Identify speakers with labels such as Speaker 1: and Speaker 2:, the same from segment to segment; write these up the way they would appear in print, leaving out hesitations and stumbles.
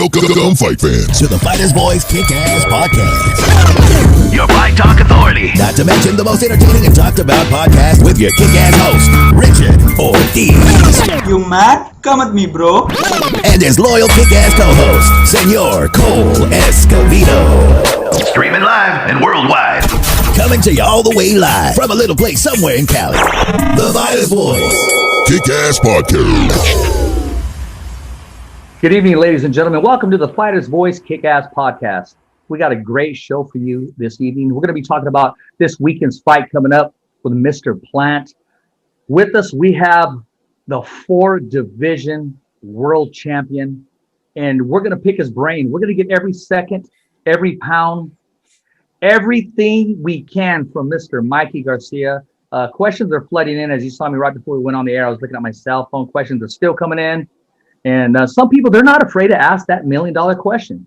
Speaker 1: Welcome, fight fans,
Speaker 2: to the Fighters Boys Kick-Ass Podcast.
Speaker 3: Your Fight Talk Authority.
Speaker 2: Not to mention the most entertaining and talked about podcast with your kick-ass host, Richard Ortiz.
Speaker 4: You mad? Come at me, bro.
Speaker 2: And his loyal kick-ass co-host, Senor Cole Escobedo.
Speaker 3: Streaming live and worldwide.
Speaker 2: Coming to you all the way live from a little place somewhere in Cali. The Fighters Boys
Speaker 1: Kick-Ass Podcast.
Speaker 5: Good evening, ladies and gentlemen. Welcome to the Fighters Voice Kick-Ass Podcast. We got a great show for you this evening. We're going to be talking about this weekend's fight coming up with Mr. Plant. With us, we have the 4-division world champion, and we're going to pick his brain. We're going to get every second, every pound, everything we can from Mr. Mikey Garcia. Questions are flooding in. As you saw me right before we went on the air, I was looking at my cell phone. Questions are still coming in. And some people, they're not afraid to ask that $1 million question.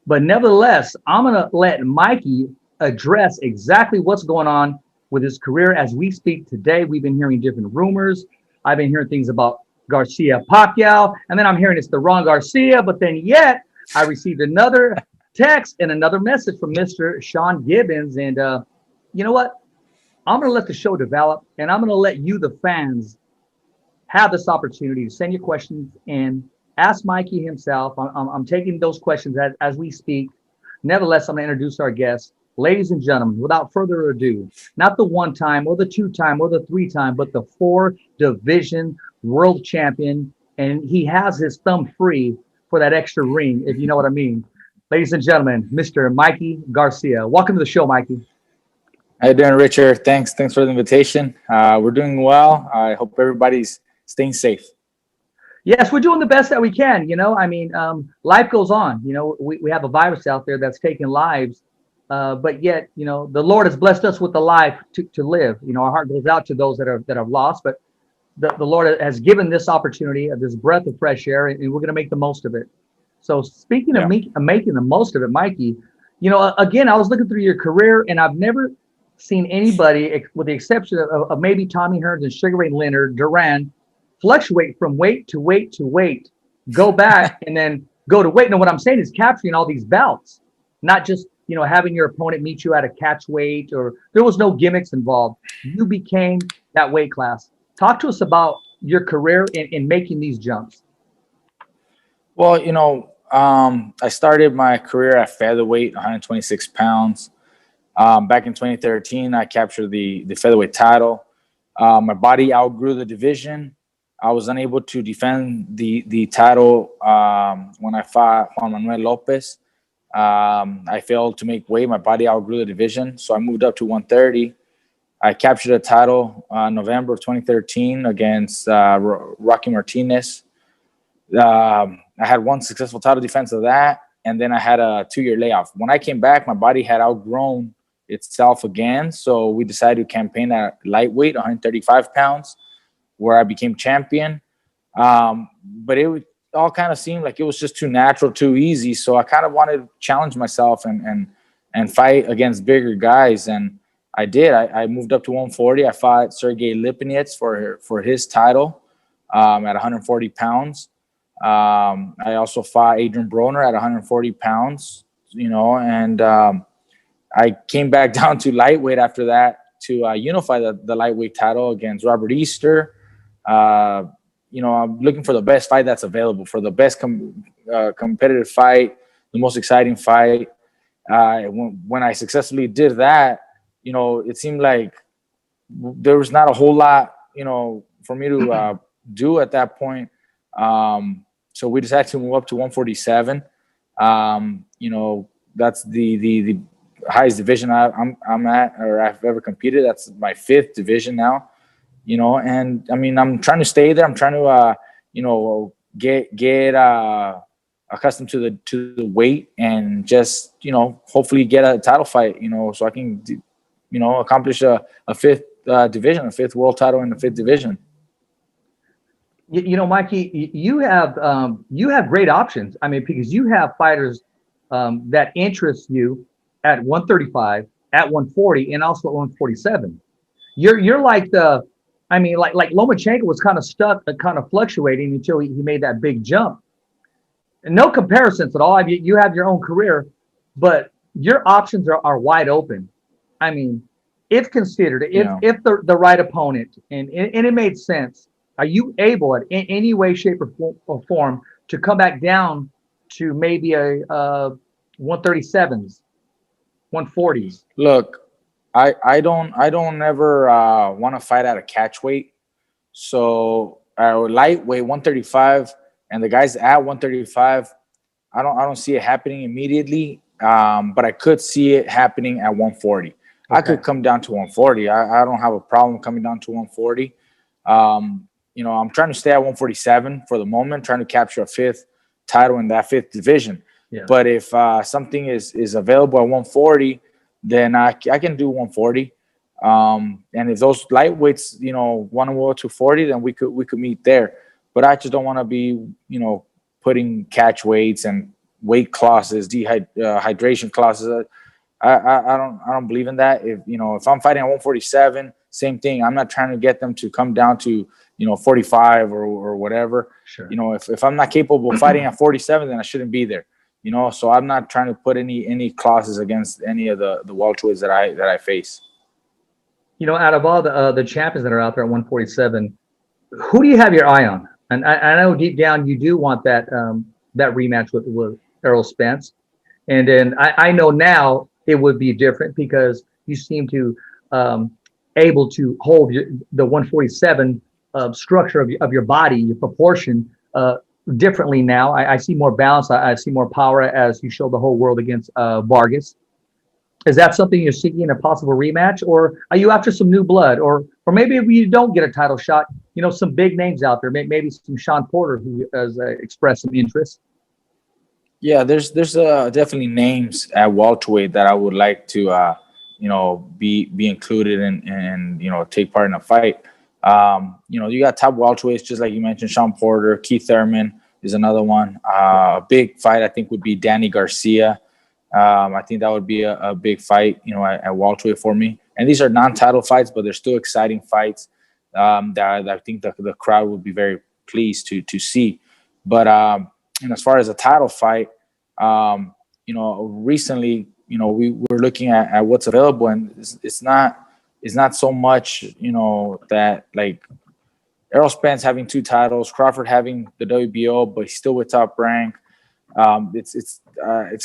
Speaker 5: But nevertheless, I'm going to let Mikey address exactly what's going on with his career as we speak today. We've been hearing different rumors. I've been hearing things about Garcia Pacquiao, and then I'm hearing it's the wrong Garcia. But then yet I received another text and another message from Mr. Sean Gibbons. And you know what? I'm going to let the show develop, and I'm going to let you, the fans, have this opportunity to send your questions and ask Mikey himself. I'm taking those questions as we speak. Nevertheless, I'm going to introduce our guest. Ladies and gentlemen, without further ado, not the 1-time or the 2-time or the 3-time, but the 4-division world champion. And he has his thumb free for that extra ring, if you know what I mean. Ladies and gentlemen, Mr. Mikey Garcia. Welcome to the show, Mikey.
Speaker 6: How you doing, Richard? Thanks for the invitation. We're doing well. I hope everybody's staying safe.
Speaker 5: Yes, we're doing the best that we can. Life goes on. We have a virus out there that's taking lives, but yet, the Lord has blessed us with the life to live. Our heart goes out to those that have lost, but the Lord has given this opportunity, this breath of fresh air, and we're going to make the most of it. So speaking of making the most of it, Mikey, again, I was looking through your career, and I've never seen anybody, with the exception of maybe Tommy Hearns and Sugar Ray Leonard, Duran, fluctuate from weight to weight to weight, go back and then go to weight. Now, what I'm saying is capturing all these belts, not just, having your opponent meet you at a catch weight, or there was no gimmicks involved. You became that weight class. Talk to us about your career in making these jumps.
Speaker 6: Well, I started my career at featherweight, 126 pounds. Back in 2013, I captured the featherweight title. My body outgrew the division. I was unable to defend the title when I fought Juan Manuel Lopez. I failed to make weight. My body outgrew the division, so I moved up to 130. I captured a title November of 2013 against Rocky Martinez. I had one successful title defense of that, and then I had a 2-year layoff. When I came back, my body had outgrown itself again, so we decided to campaign at lightweight, 135 pounds. Where I became champion. But it all kind of seemed like it was just too natural, too easy. So I kind of wanted to challenge myself and fight against bigger guys. And I did. I moved up to 140. I fought Sergey Lipinets for his title at 140 pounds. I also fought Adrian Broner at 140 pounds, and I came back down to lightweight after that to unify the lightweight title against Robert Easter. I'm looking for the best fight that's available, for the best competitive fight, the most exciting fight. When I successfully did that, it seemed like there was not a whole lot, for me to do at that point. So we decided to move up to 147. That's the highest division I'm at, or I've ever competed. That's my 5th division now. And I'm trying to stay there. I'm trying to, get accustomed to the weight and just, hopefully get a title fight, so I can, accomplish a 5th division, a 5th world title in the 5th division.
Speaker 5: Mikey, you have great options. Because you have fighters that interest you at 135, at 140, and also at 147. You're like like Lomachenko was kind of stuck, kind of fluctuating until he made that big jump. no comparisons at all. I mean, you have your own career, but your options are wide open. I mean, if considered, if the right opponent and it made sense, are you able in any way, shape, or form to come back down to maybe a 137s, 140s?
Speaker 6: Look, I don't ever want to fight at a catch weight. So lightweight 135 and the guys at 135, I don't see it happening immediately. But I could see it happening at 140. Okay. I could come down to 140. I don't have a problem coming down to 140. I'm trying to stay at 147 for the moment, trying to capture a fifth title in that fifth division. Yeah. But if something is available at 140, then I can do 140. And if those lightweights, want to go to 40, then we could meet there. But I just don't want to be, putting catch weights and weight clauses, hydration clauses. I don't believe in that. If I'm fighting at 147, same thing. I'm not trying to get them to come down to 45 or whatever. Sure. If I'm not capable of fighting at 47, then I shouldn't be there. So I'm not trying to put any clauses against any of the welterweights that I face.
Speaker 5: Out of all the champions that are out there at 147, who do you have your eye on? And I know deep down you do want that rematch with Errol Spence. And then I know now it would be different because you seem to able to hold the 147 structure of your body, your proportion differently now. I see more balance. I see more power as you show the whole world against Vargas. Is that something you're seeking in a possible rematch, or are you after some new blood, or maybe if you don't get a title shot, some big names out there, maybe some Sean Porter who has expressed some interest?
Speaker 6: Yeah, there's definitely names at welterweight that I would like to be included and take part in a fight. You got top welterweights just like you mentioned, Sean Porter, Keith Thurman is another one. A big fight I think would be Danny Garcia. I think that would be a big fight, at welterweight for me. And these are non-title fights, but they're still exciting fights that I think the crowd would be very pleased to see. But as far as a title fight, recently, we were looking at what's available, and it's not so much, that like Errol Spence having 2 titles, Crawford having the WBO, but he's still with Top Rank. It's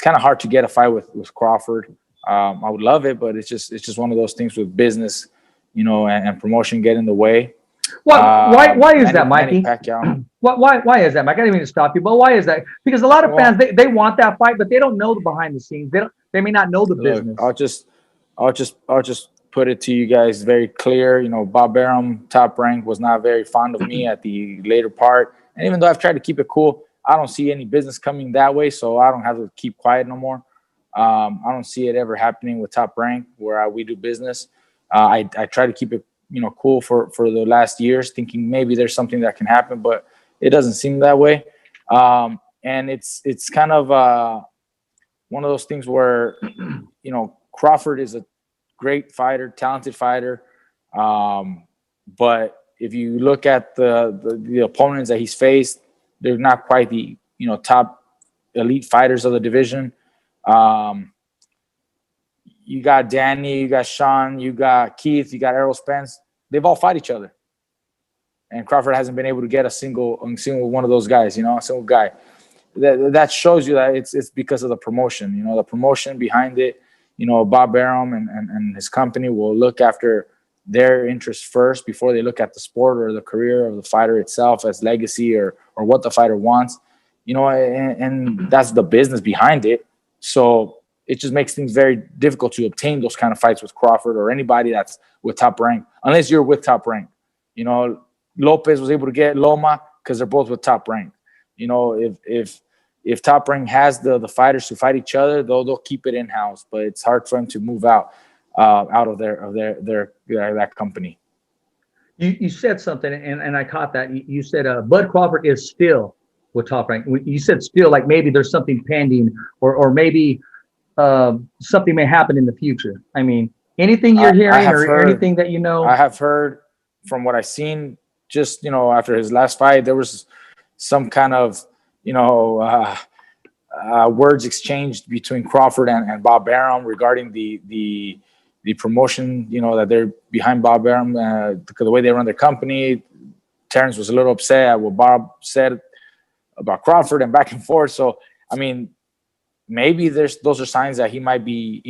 Speaker 6: kind of hard to get a fight with Crawford. I would love it, but it's just one of those things with business, and promotion get in the way.
Speaker 5: Why is that, Mikey? Why is that, Mike? I didn't mean to stop you, but why is that? Because a lot of fans they want that fight, but they don't know the behind the scenes. They may not know the business.
Speaker 6: I'll just put it to you guys very clear. Bob Arum, Top Rank, was not very fond of me at the later part, and even though I've tried to keep it cool, I don't see any business coming that way, so I don't have to keep quiet no more. I don't see it ever happening with Top Rank where we do business. I try to keep it cool for the last years, thinking maybe there's something that can happen, but it doesn't seem that way. And it's kind of one of those things where Crawford is a great fighter, talented fighter, but if you look at the opponents that he's faced, they're not quite the top elite fighters of the division. You got Danny, you got Sean, you got Keith, you got Errol Spence. They've all fought each other, and Crawford hasn't been able to get a single one of those guys. A single guy. That shows you that it's because of the promotion. The promotion behind it. Bob Arum and his company will look after their interests first before they look at the sport or the career of the fighter itself as legacy or what the fighter wants. And that's the business behind it. So it just makes things very difficult to obtain those kind of fights with Crawford or anybody that's with Top Rank, unless you're with Top Rank. Lopez was able to get Loma because they're both with Top Rank. If Top Rank has the fighters to fight each other, they'll keep it in house. But it's hard for them to move out of that company.
Speaker 5: You said something, and I caught that. You said Bud Crawford is still with Top Rank. You said still, like maybe there's something pending, or maybe something may happen in the future. I mean, anything you're hearing or anything that
Speaker 6: I have heard from what I've seen. Just after his last fight, there was some kind of words exchanged between Crawford and Bob Arum regarding the promotion, that they're behind Bob Arum, because the way they run their company. Terrence was a little upset at what Bob said about Crawford and back and forth. So, I mean, maybe those are signs that he might be,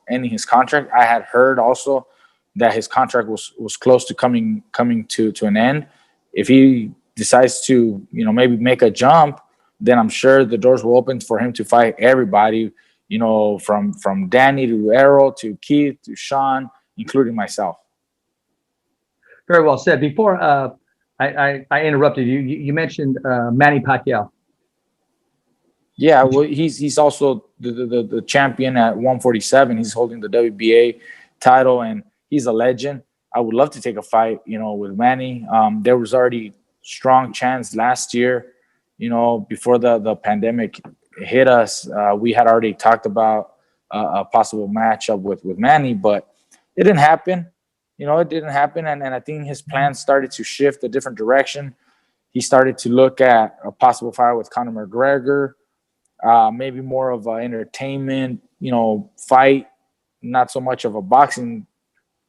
Speaker 6: ending his contract. I had heard also that his contract was close to coming to an end. If he decides to, maybe make a jump, then I'm sure the doors will open for him to fight everybody, from Danny to Errol to Keith to Sean, including myself.
Speaker 5: Very well said. Before I interrupted you, you mentioned Manny Pacquiao.
Speaker 6: Yeah, well, he's also the champion at 147. He's holding the WBA title, and he's a legend. I would love to take a fight, with Manny. There was already strong chance last year, before the pandemic hit us. We had already talked about a possible matchup with Manny, but it didn't happen. It didn't happen, and I think his plans started to shift a different direction. He started to look at a possible fight with Conor McGregor, maybe more of an entertainment, fight, not so much of a boxing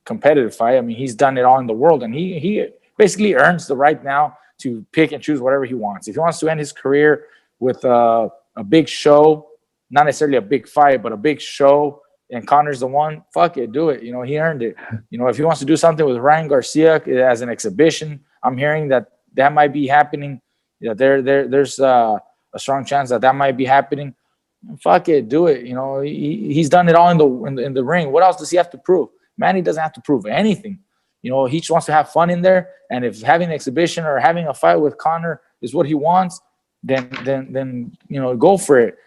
Speaker 6: competitive fight. I mean, he's done it all in the world, and he basically earns the right now to pick and choose whatever he wants. If he wants to end his career with a big show, not necessarily a big fight, but a big show, and Conor's the one, fuck it, do it. He earned it. If he wants to do something with Ryan Garcia as an exhibition, I'm hearing that might be happening. There's a strong chance that might be happening. Fuck it, do it. He's done it all in the ring. What else does he have to prove? Manny doesn't have to prove anything. He just wants to have fun in there. And if having an exhibition or having a fight with Conor is what he wants, then go for it.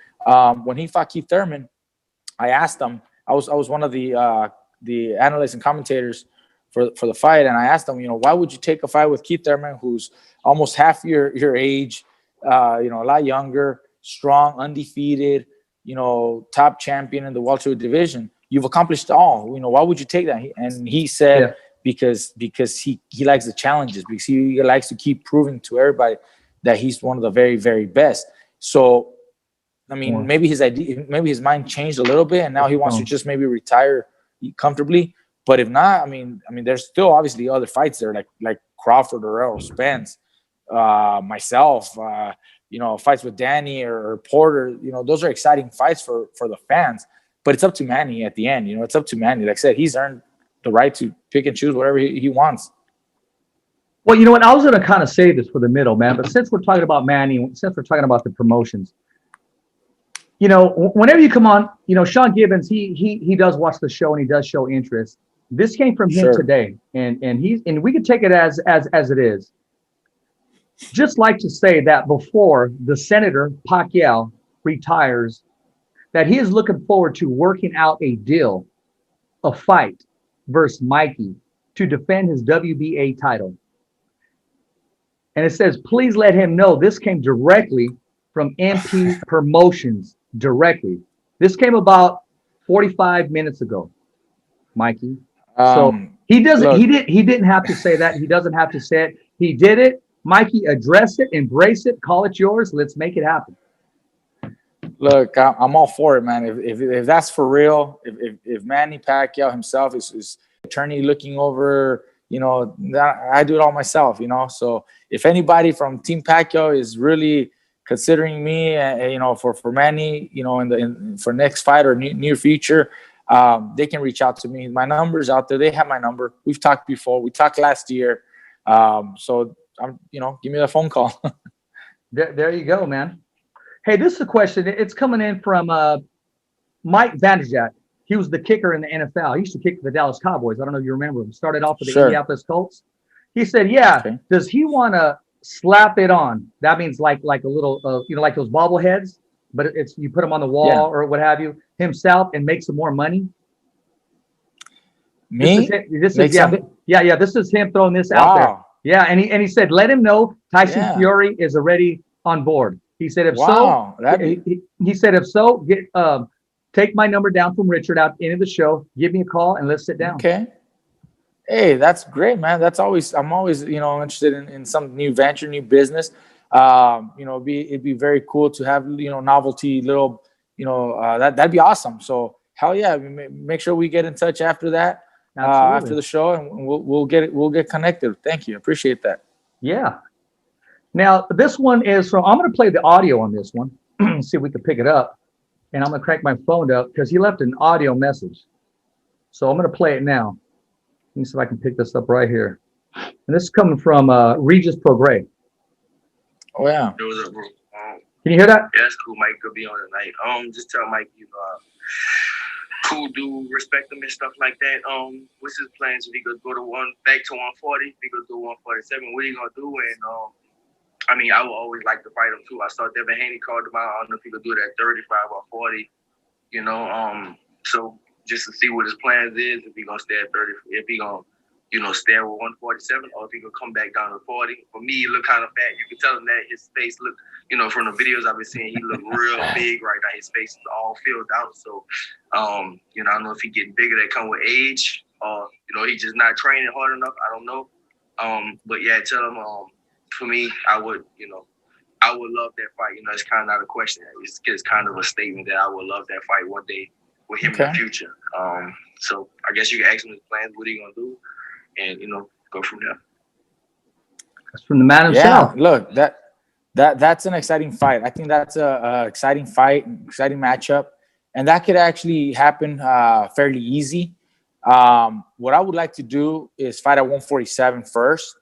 Speaker 6: When he fought Keith Thurman, I asked him. I was one of the analysts and commentators for the fight, and I asked him, why would you take a fight with Keith Thurman, who's almost half your age, a lot younger, strong, undefeated, top champion in the welterweight division? You've accomplished all. Why would you take that? And he said, because he likes the challenges, because he likes to keep proving to everybody that he's one of the very, very best. So, I mean, maybe his mind changed a little bit, and now he wants to just maybe retire comfortably. But if not, I mean, there's still obviously other fights there, like Crawford or Errol Spence, myself, fights with Danny or Porter. Those are exciting fights for the fans. But it's up to Manny at the end. It's up to Manny. Like I said, he's earned the right to pick and choose whatever he wants.
Speaker 5: Well, you know what? I was going to kind of save this for the middle, man. But since we're talking about Manny, since we're talking about the promotions, whenever you come on, Sean Gibbons, he does watch the show and he does show interest. This came from him today, and we can take it as it is. Just like to say that before the Senator Pacquiao retires, that he is looking forward to working out a deal, a fight versus Mikey to defend his WBA title. And it says, please let him know this came directly from MP Promotions directly. This came about 45 minutes ago, Mikey. So he doesn't. He didn't have to say that. He doesn't have to say it. He did it. Mikey, address it, embrace it, call it yours. Let's make it happen.
Speaker 6: Look, I'm all for it, man. If that's for real, if Manny Pacquiao himself is attorney looking over, I do it all myself, So if anybody from Team Pacquiao is really considering me, for Manny, for next fight or near future, they can reach out to me. My number's out there. They have my number. We've talked before. We talked last year. So give me a phone call.
Speaker 5: There you go, man. Hey, this is a question. It's coming in from Mike Vanderjagt. He was the kicker in the NFL. He used to kick for the Dallas Cowboys. I don't know if you remember him. Started off with the Indianapolis Colts. He said, does he want to slap it on? That means like a little, like those bobbleheads, but it's you put them on the wall or what have you, himself, and make some more money?
Speaker 6: Me?
Speaker 5: This is him throwing this out there. Yeah, and he said, let him know Tyson Fury is already on board. He said, if so, get take my number down from Richard out into the show. Give me a call and let's sit down.
Speaker 6: Okay. Hey, that's great, man. I'm always, interested in some new venture, new business. It'd be very cool to have, novelty little, that'd be awesome. So hell yeah, make sure we get in touch after that, after the show, and we'll get connected. Thank you. Appreciate that.
Speaker 5: Yeah. Now this one is from, I'm going to play the audio on this one, see if we can pick it up. And I'm going to crank my phone up because he left an audio message. So I'm going to play it now. Let me see if I can pick this up right here. And this is coming from Regis Prograis.
Speaker 6: Oh, yeah.
Speaker 7: What's up, bro?
Speaker 5: Can you hear that?
Speaker 7: Yeah, that's cool. Mike could be on tonight. Just tell Mike, cool dude, respect him and stuff like that. What's his plans? If he could go back to 140, if he could do 147, what are you going to do? And, I would always like to fight him too. I saw Devin Haney called him out. I don't know if he could do that 35 or 40, so just to see what his plans is, if he gonna stay at 30, if he gonna, stay at 147, or if he gonna come back down to 40. For me, he look kind of fat. You can tell him that his face look, from the videos I've been seeing, he look real big right now. His face is all filled out. So, I don't know if he getting bigger. That come with age, or he just not training hard enough. I don't know. But yeah, tell him. For me, I would love that fight. It's kind of not a question. It's kind of a statement that I would love that fight one day with him in the future. So I guess you can ask him his plans, what he gonna do, and go from there.
Speaker 5: That's from the man himself.
Speaker 6: Yeah, look, that's an exciting fight. I think that's a exciting fight, exciting matchup, and that could actually happen fairly easy. What I would like to do is fight at 147 first.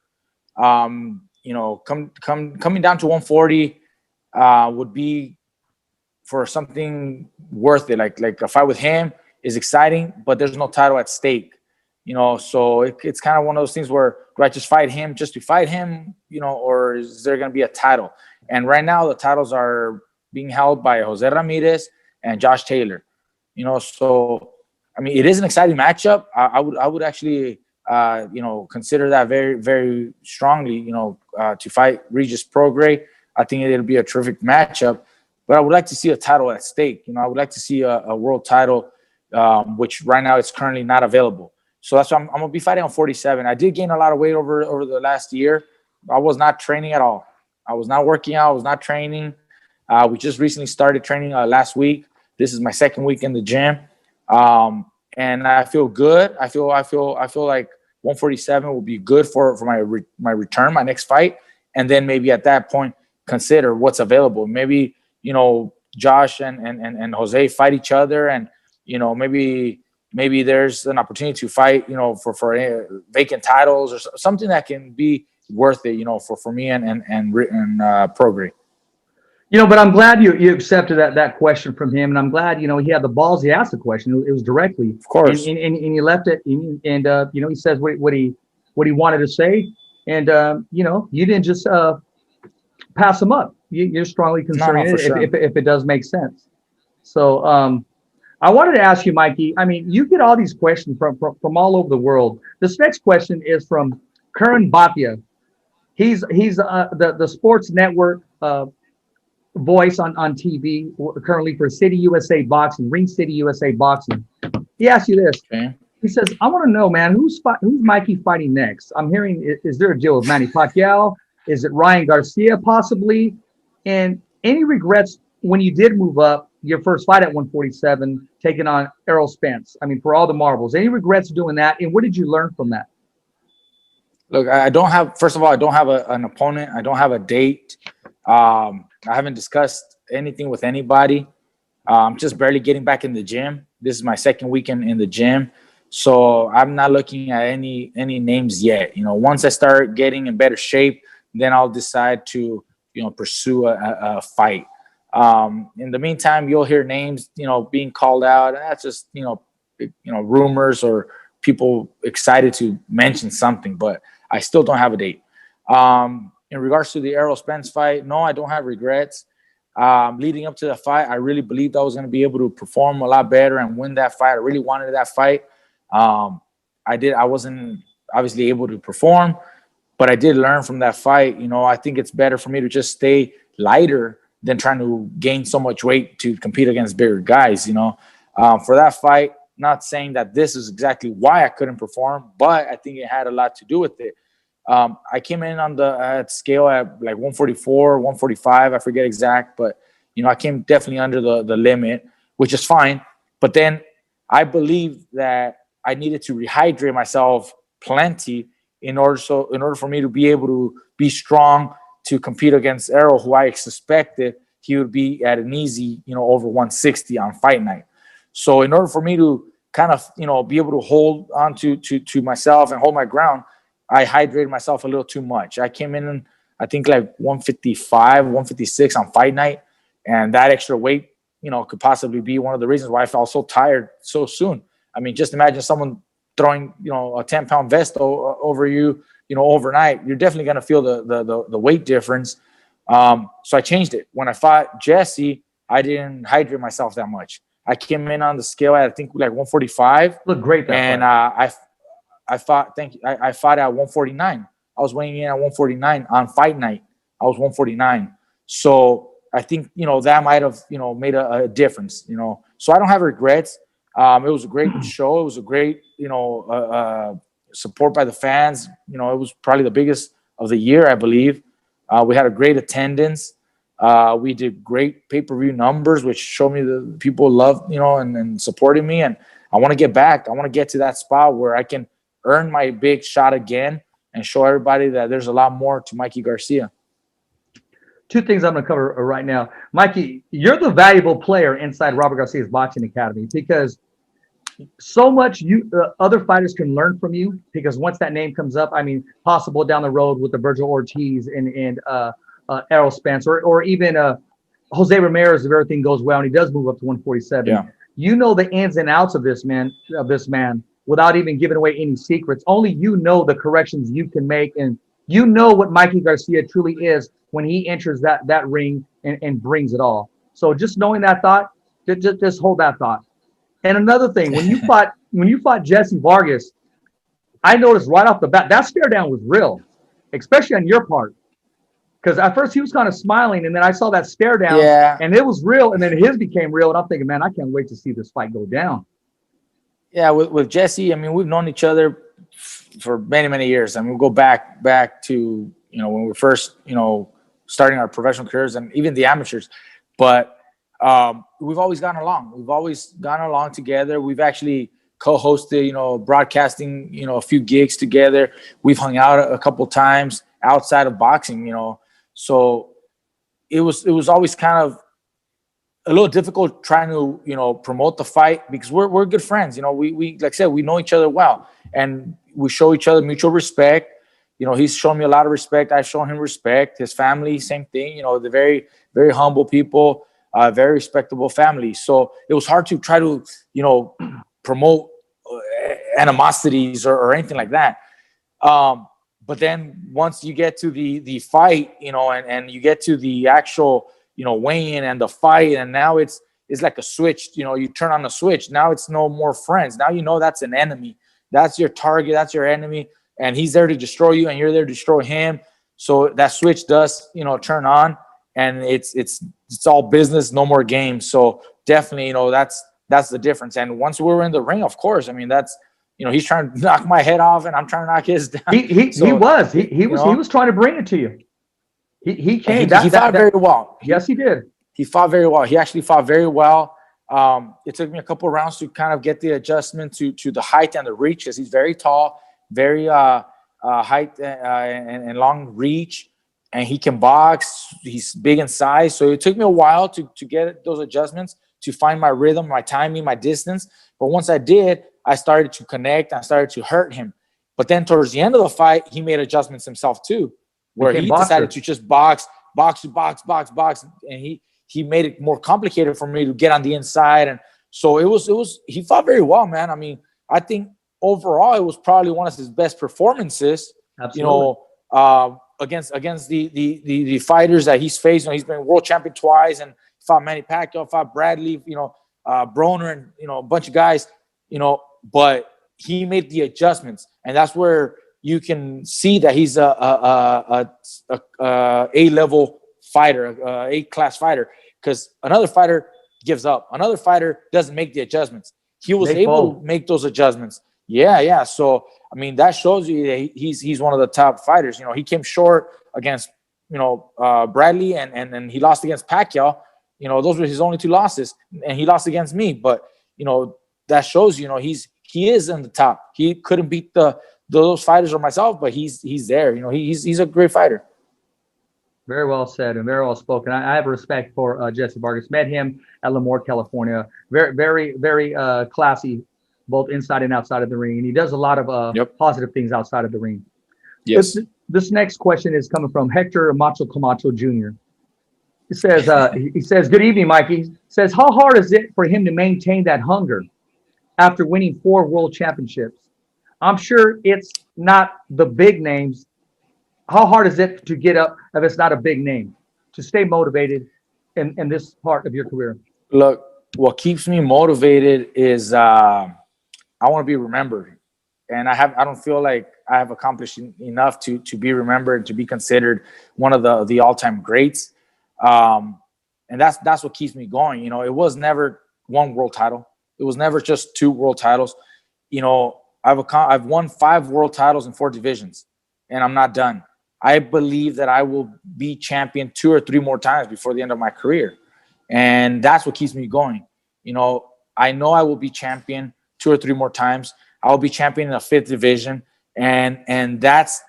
Speaker 6: Coming down to 140 would be for something worth it. Like a fight with him is exciting, but there's no title at stake. So it's kind of one of those things where, do I just fight him just to fight him, or is there going to be a title? And right now the titles are being held by Jose Ramirez and Josh Taylor. So it is an exciting matchup. I would actually consider that very, very strongly, to fight Regis Prograis. I think it'll be a terrific matchup, but I would like to see a title at stake. I would like to see a world title, which right now it's currently not available. So that's why I'm going to be fighting on 47. I did gain a lot of weight over the last year. I was not training at all. I was not working out. I was not training. We just recently started training last week. This is my second week in the gym. And I feel good. I feel like 147 will be good for my return, my next fight. And then maybe at that point, consider what's available. Maybe, Josh and Jose fight each other, and, maybe there's an opportunity to fight, for vacant titles or something that can be worth it, for me and Prograis.
Speaker 5: But I'm glad you accepted that question from him, and I'm glad he had the balls. He asked the question. It was directly,
Speaker 6: of course,
Speaker 5: and he left it. And he says what he wanted to say, and you didn't just pass him up. You're strongly considering it
Speaker 6: sure.
Speaker 5: if it does make sense. So I wanted to ask you, Mikey. You get all these questions from all over the world. This next question is from Karan Bhatia. He's the sports network voice on TV currently for City USA Boxing, Ring City USA Boxing. He asked you this.
Speaker 6: Okay.
Speaker 5: He says, I want to know, man, who's Mikey fighting next? I'm hearing, is there a deal with Manny Pacquiao? Is it Ryan Garcia possibly? And any regrets when you did move up your first fight at 147, taking on Errol Spence? For all the marbles, any regrets doing that? And what did you learn from that?
Speaker 6: Look, first of all, I don't have an opponent. I don't have a date. I haven't discussed anything with anybody. I'm just barely getting back in the gym. This is my second weekend in the gym. So I'm not looking at any names yet. Once I start getting in better shape, then I'll decide to, pursue a fight. In the meantime, you'll hear names, being called out. And that's just, rumors or people excited to mention something, but I still don't have a date. In regards to the Errol Spence fight, no, I don't have regrets. Leading up to the fight, I really believed I was going to be able to perform a lot better and win that fight. I really wanted that fight. I wasn't obviously able to perform, but I did learn from that fight. I think it's better for me to just stay lighter than trying to gain so much weight to compete against bigger guys. For that fight, not saying that this is exactly why I couldn't perform, but I think it had a lot to do with it. I came in on the scale at like 144, 145. I forget exact, but I came definitely under the limit, which is fine. But then I believe that I needed to rehydrate myself plenty in order for me to be able to be strong to compete against Errol, who I suspected he would be at an easy, over 160 on fight night. So in order for me to kind of, be able to hold on to myself and hold my ground, I hydrated myself a little too much. I came in, I think, like 155, 156 on fight night. And that extra weight, could possibly be one of the reasons why I felt so tired so soon. I mean, just imagine someone throwing, a 10-pound vest over you, overnight. You're definitely going to feel the weight difference. So I changed it. When I fought Jesse, I didn't hydrate myself that much. I came in on the scale at, I think, like 145.
Speaker 5: Look great.
Speaker 6: And I fought. Thank you. I fought at 149. I was weighing in at 149 on fight night. I was 149. So I think that might have made a difference. So I don't have regrets. It was a great show. It was a great support by the fans. It was probably the biggest of the year, I believe. We had a great attendance. We did great pay-per-view numbers, which showed me the people loved, and supported me. And I want to get back. I want to get to that spot where I can earn my big shot again and show everybody that there's a lot more to Mikey Garcia.
Speaker 5: Two things I'm going to cover right now. Mikey, you're the valuable player inside Robert Garcia's Boxing Academy because so much other fighters can learn from you, because once that name comes up, I mean, possible down the road with the Virgil Ortiz and Errol Spence, or even Jose Ramirez, if everything goes well and he does move up to 147.
Speaker 6: Yeah.
Speaker 5: You know the ins and outs of this man, without even giving away any secrets. Only you know the corrections you can make, and you know what Mikey Garcia truly is when he enters that ring and brings it all. So just knowing that thought, just hold that thought. And another thing, when you fought Jesse Vargas, I noticed right off the bat that stare down was real, especially on your part. Because at first he was kind of smiling, and then I saw that stare down, and it was real, and then his became real, and I'm thinking, man, I can't wait to see this fight go down.
Speaker 6: Yeah, with Jesse, I mean, we've known each other for many, many years. I mean, we'll go back to, when we were first, starting our professional careers and even the amateurs. But we've always gotten along. We've always gotten along together. We've actually co-hosted, broadcasting, a few gigs together. We've hung out a couple times outside of boxing, So it was always kind of a little difficult trying to, promote the fight, because we're good friends. We like I said, we know each other well, and we show each other mutual respect. He's shown me a lot of respect. I've shown him respect. His family, same thing. They're very, very humble people, very respectable family. So it was hard to try to, promote animosities or anything like that. But then once you get to the fight, and you get to the actual, weigh-in and the fight, and now it's like a switch. You turn on the switch. Now it's no more friends. Now that's an enemy. That's your target. That's your enemy. And he's there to destroy you, and you're there to destroy him. So that switch does, turn on, and it's all business, no more games. So definitely, that's the difference. And once we were in the ring, of course, I mean, that's, he's trying to knock my head off, and I'm trying to knock his down.
Speaker 5: He was trying to bring it to you. He came.
Speaker 6: He fought very well.
Speaker 5: Yes, he did.
Speaker 6: He fought very well. He actually fought very well. It took me a couple of rounds to kind of get the adjustment to the height and the reach, because he's very tall, very height and long reach, and he can box. He's big in size. So it took me a while to get those adjustments, to find my rhythm, my timing, my distance. But once I did, I started to connect. I started to hurt him. But then towards the end of the fight, he made adjustments himself too, where he decided to just box. And he made it more complicated for me to get on the inside. And so he fought very well, man. I mean, I think overall it was probably one of his best performances.
Speaker 5: Absolutely.
Speaker 6: Against the fighters that he's faced. He's been world champion twice, and fought Manny Pacquiao, fought Bradley, Broner, and a bunch of guys, but he made the adjustments, and that's where you can see that he's a A-level fighter, A-class fighter, because another fighter gives up. Another fighter doesn't make the adjustments. He was able to make those adjustments. Yeah. So I mean, that shows you that he's one of the top fighters. You know, he came short against, Bradley, and he lost against Pacquiao. You know, those were his only two losses, and he lost against me. But, that shows, he is in the top. He couldn't beat those fighters or myself, but he's there. He's a great fighter.
Speaker 5: Very well said and very well spoken. I have respect for Jesse Vargas. Met him at Lemoore, California. Very, very, very classy, both inside and outside of the ring. And he does a lot of positive things outside of the ring.
Speaker 6: Yes.
Speaker 5: This next question is coming from Hector Macho Camacho Jr. He says, good evening, Mikey. He says, how hard is it for him to maintain that hunger after winning 4 world championships? I'm sure it's not the big names. How hard is it to get up if it's not a big name, to stay motivated in this part of your career?
Speaker 6: Look, what keeps me motivated is I want to be remembered. And I don't feel like I have accomplished enough to be remembered, to be considered one of the all-time greats. And that's what keeps me going. It was never 1 world title. It was never just 2 world titles. I've won 5 world titles in 4 divisions, and I'm not done. I believe that I will be champion 2 or 3 more times before the end of my career. And that's what keeps me going. I know I will be champion 2 or 3 more times. I'll be champion in a 5th division. And that's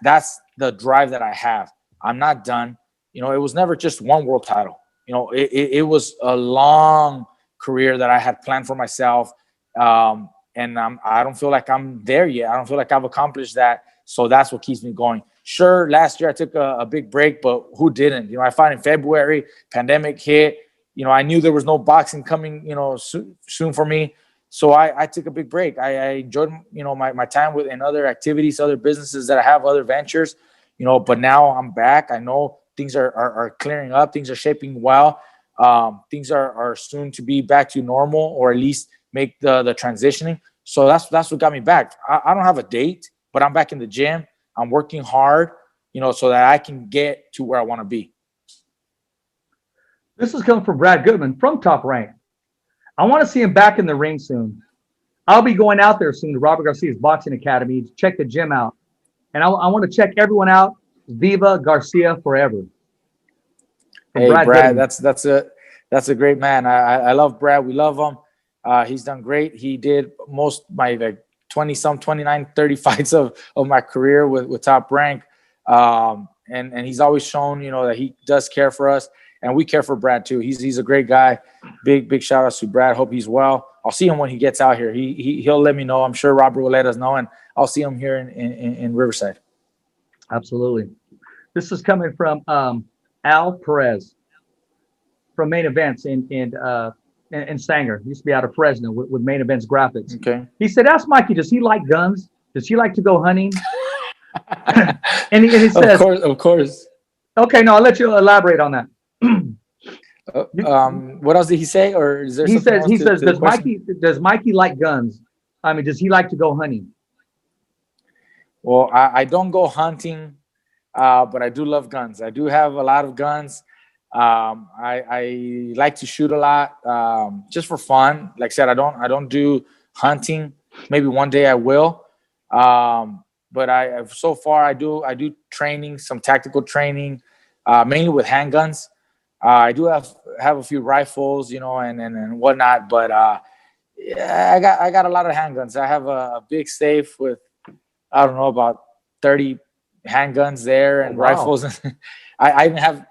Speaker 6: the drive that I have. I'm not done. It was never just 1 world title. It was a long career that I had planned for myself. And I don't feel like I'm there yet. I don't feel like I've accomplished that. So that's what keeps me going. Sure, last year I took a big break, but who didn't? I fought in February, pandemic hit. I knew there was no boxing coming, soon for me. So I took a big break. I enjoyed, my time in other activities, other businesses that I have, other ventures, but now I'm back. I know things are clearing up. Things are shaping well. Things are soon to be back to normal, or at least make the transitioning. So that's what got me back. I don't have a date, but I'm back in the gym. I'm working hard, so that I can get to where I want to be.
Speaker 5: This is coming from Brad Goodman from Top Rank. I want to see him back in the ring soon. I'll be going out there soon to Robert Garcia's Boxing Academy to check the gym out. And I want to check everyone out. Viva Garcia forever. From
Speaker 6: Hey, Brad,
Speaker 5: Goodman.
Speaker 6: that's a great man. I love Brad. We love him. He's done great. He did most my 29, 30 fights of my career with Top Rank. And he's always shown, that he does care for us, and we care for Brad too. He's a great guy. Big shout outs to Brad. Hope he's well. I'll see him when he gets out here. He'll let me know. I'm sure Robert will let us know, and I'll see him here in Riverside.
Speaker 5: Absolutely. This is coming from Al Perez from Main Events in Sanger. He used to be out of Fresno with Main Events Graphics.
Speaker 6: Okay.
Speaker 5: He said, ask Mikey, does he like guns? Does he like to go hunting? and he says,
Speaker 6: of course.
Speaker 5: Okay, no, I'll let you elaborate on that.
Speaker 6: What else did he say? Or is there
Speaker 5: he
Speaker 6: something
Speaker 5: says,
Speaker 6: else to
Speaker 5: does Mikey like guns? I mean, does he like to go hunting?
Speaker 6: Well, I don't go hunting, but I do love guns. I do have a lot of guns. I like to shoot a lot, just for fun. Like I said, I don't do hunting. Maybe one day I will. But so far I do training, some tactical training, mainly with handguns. I do have a few rifles, and whatnot, but I got a lot of handguns. I have a big safe with, I don't know, about 30 handguns there and rifles. I even have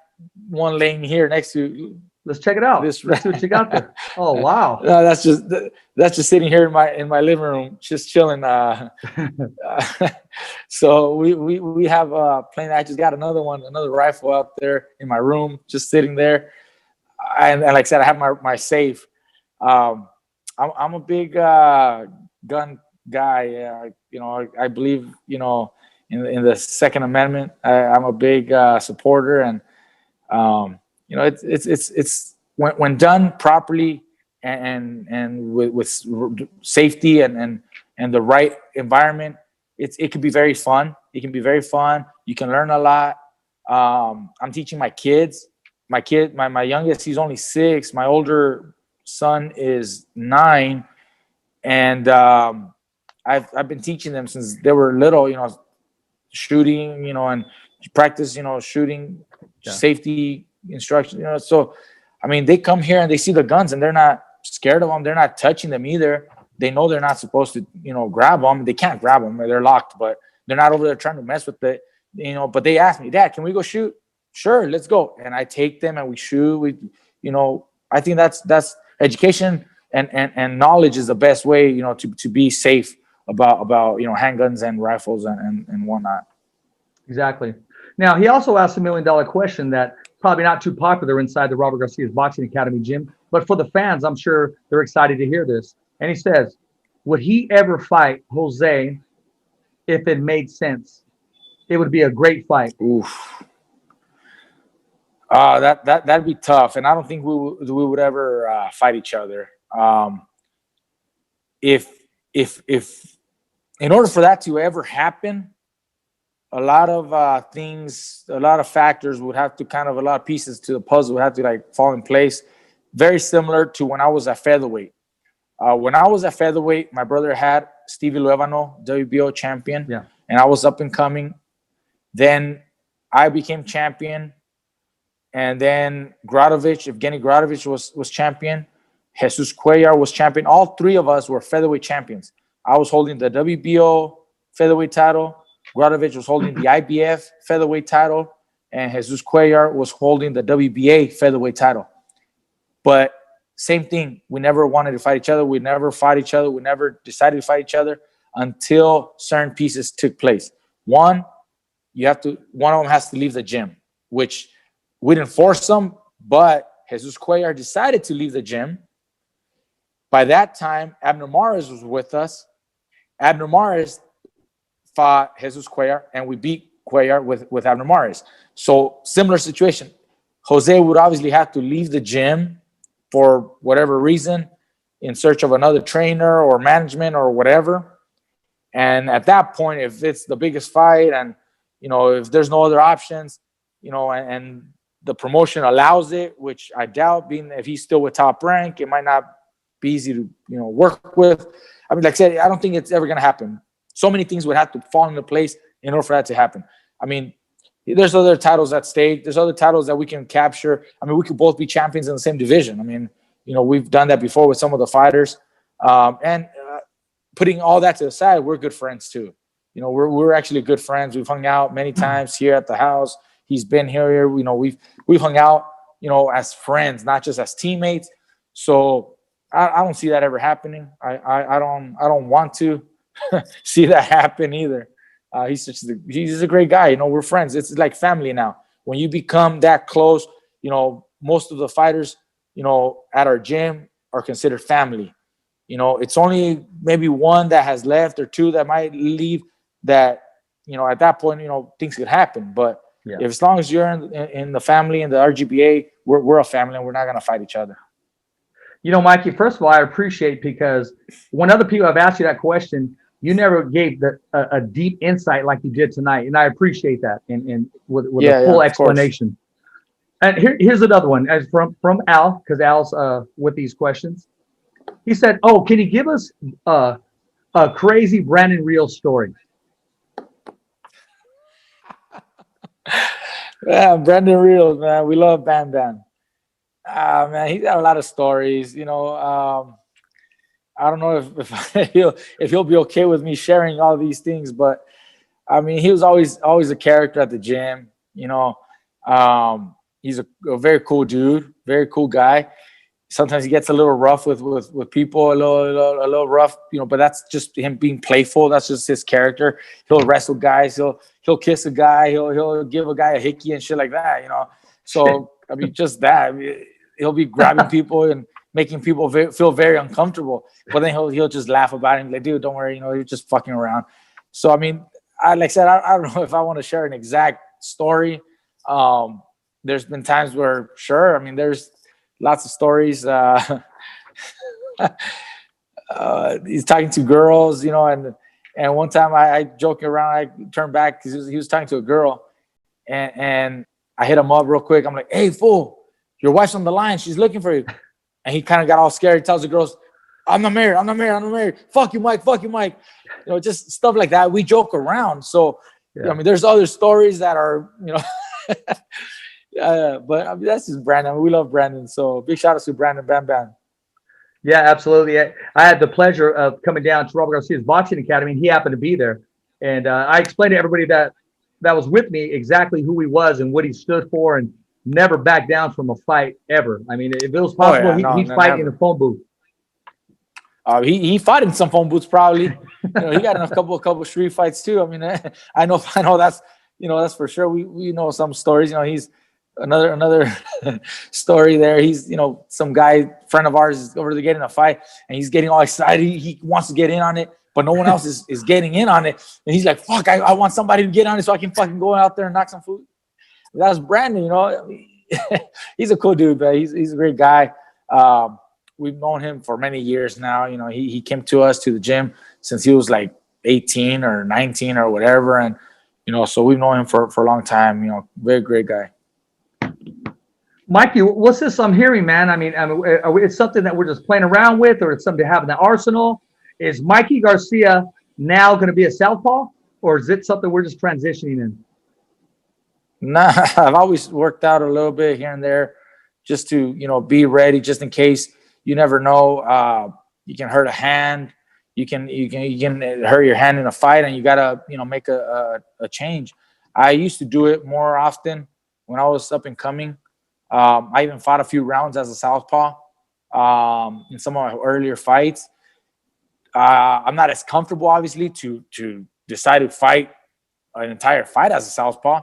Speaker 6: one laying here next to.
Speaker 5: Let's check it out. Let's see what you got there. Oh wow!
Speaker 6: No, that's just sitting here in my living room, just chilling. So we have plenty. I just got another rifle out there in my room, just sitting there. And like I said, I have my safe. I'm a big gun guy. I believe in the Second Amendment. I'm a big supporter, and it's when done properly and with safety and the right environment, it can be very fun. It can be very fun. You can learn a lot. I'm teaching my kids. My youngest, he's only 6. My older son is 9, and I've been teaching them since they were little, shooting, and practice, shooting, safety instruction, So, I mean, they come here and they see the guns and they're not scared of them. They're not touching them either. They know they're not supposed to, grab them. They can't grab them. They're locked, but they're not over there trying to mess with it, But they ask me, Dad, can we go shoot? Sure, let's go. And I take them and we shoot. I think that's education and knowledge is the best way, to be safe about handguns and rifles and whatnot.
Speaker 5: Exactly. Now, he also asked $1 million question that probably not too popular inside the Robert Garcia's Boxing Academy gym, but for the fans, I'm sure they're excited to hear this. And he says, would he ever fight Jose if it made sense? It would be a great fight.
Speaker 6: Oof. That'd be tough, and I don't think we would ever fight each other. If in order for that to ever happen, a lot of things, a lot of factors would have to a lot of pieces to the puzzle would have to fall in place. Very similar to when I was at featherweight. When I was at featherweight, my brother had Stevie Luevano, WBO champion, and I was up and coming. Then I became champion, and then Evgeny Gradovich was champion. Jesus Cuellar was champion. All three of us were featherweight champions. I was holding the WBO featherweight title. Gradovich was holding the IBF featherweight title, and Jesus Cuellar was holding the WBA featherweight title. But same thing. We never wanted to fight each other. We never fought each other. We never decided to fight each other until certain pieces took place. One of them has to leave the gym, which we didn't force them, but Jesus Cuellar decided to leave the gym. By that time, Abner Mares was with us. Abner Mares fought Jesus Cuellar, and we beat Cuellar with Abner Mares. So similar situation. Jose would obviously have to leave the gym for whatever reason in search of another trainer or management or whatever. And at that point, if it's the biggest fight and, if there's no other options, and the promotion allows it, which I doubt, being if he's still with Top Rank, it might not be easy to, work with. I mean, like I said, I don't think it's ever going to happen. So many things would have to fall into place in order for that to happen. I mean, there's other titles at stake. There's other titles that we can capture. I mean, we could both be champions in the same division. I mean, we've done that before with some of the fighters. And putting all that to the side, we're good friends too. We're actually good friends. We've hung out many times here at the house. He's been here. We've hung out, as friends, not just as teammates. So I don't see that ever happening. I don't want to see that happen either. He's a great guy. We're friends. It's like family now. When you become that close, most of the fighters, at our gym are considered family. It's only maybe one that has left or two that might leave that, at that point, things could happen. But if as long as you're in the family and the RGBA, we're a family and we're not going to fight each other.
Speaker 5: Mikey, first of all, I appreciate because when other people have asked you that question, you never gave a deep insight like you did tonight. And I appreciate that and with a full explanation. And here's another one as from Al, because Al's with these questions. He said, can you give us a crazy Brandon Real story?
Speaker 6: Yeah, Brandon Real, man. We love Bam Bam. Man, he's got a lot of stories. I don't know if he'll be okay with me sharing all these things, but I mean, he was always a character at the gym. He's a very cool dude, very cool guy. Sometimes he gets a little rough with people, a little rough, but that's just him being playful. That's just his character. He'll wrestle guys. He'll kiss a guy. He'll give a guy a hickey and shit like that. So I mean, just that. I mean, he'll be grabbing people and making people feel very uncomfortable. But then he'll just laugh about it and be like, dude, don't worry, you're just fucking around. So I mean, like I said, I don't know if I want to share an exact story. There's been times where, sure, I mean, there's lots of stories. He's talking to girls, and one time I joke around, I turned back because he was talking to a girl, and I hit him up real quick. I'm like, hey, fool, your wife's on the line. She's looking for you. And he kind of got all scared. He tells the girls, I'm not married. Fuck you, Mike. You know, just stuff like that. We joke around. So, I mean, there's other stories that are, you know, but I mean, that's just Brandon. We love Brandon. So big shout out to Brandon Bam Bam.
Speaker 5: Yeah, absolutely. I had the pleasure of coming down to Robert Garcia's boxing academy, and he happened to be there. And I explained to everybody that was with me exactly who he was and what he stood for, and never backed down from a fight ever. I mean, if it was possible, he'd fight in a phone booth.
Speaker 6: He fought in some phone booths probably. You know, he got in a couple street fights too. I mean, I know that's, you know, that's for sure. We know some stories. You know, he's another story there. He's, you know, some guy, friend of ours, is over there getting a fight, and he's getting all excited. He wants to get in on it, but no one else is getting in on it. And he's like, fuck, I want somebody to get on it so I can fucking go out there and knock some food. That's Brandon, you know. He's a cool dude, but he's a great guy. We've known him for many years now. You know, he came to us to the gym since he was like 18 or 19 or whatever. And, you know, so we've known him for a long time, you know, very great guy.
Speaker 5: Mikey, what's this I'm hearing, man? I mean, it's something that we're just playing around with, or it's something to have in the arsenal. Is Mikey Garcia now going to be a southpaw, or is it something we're just transitioning in?
Speaker 6: Nah, I've always worked out a little bit here and there just to, you know, be ready just in case. You never know. You can hurt a hand. You can hurt your hand in a fight, and you gotta, you know, make a change. I used to do it more often when I was up and coming. I even fought a few rounds as a southpaw in some of my earlier fights. I'm not as comfortable, obviously, to decide to fight an entire fight as a southpaw,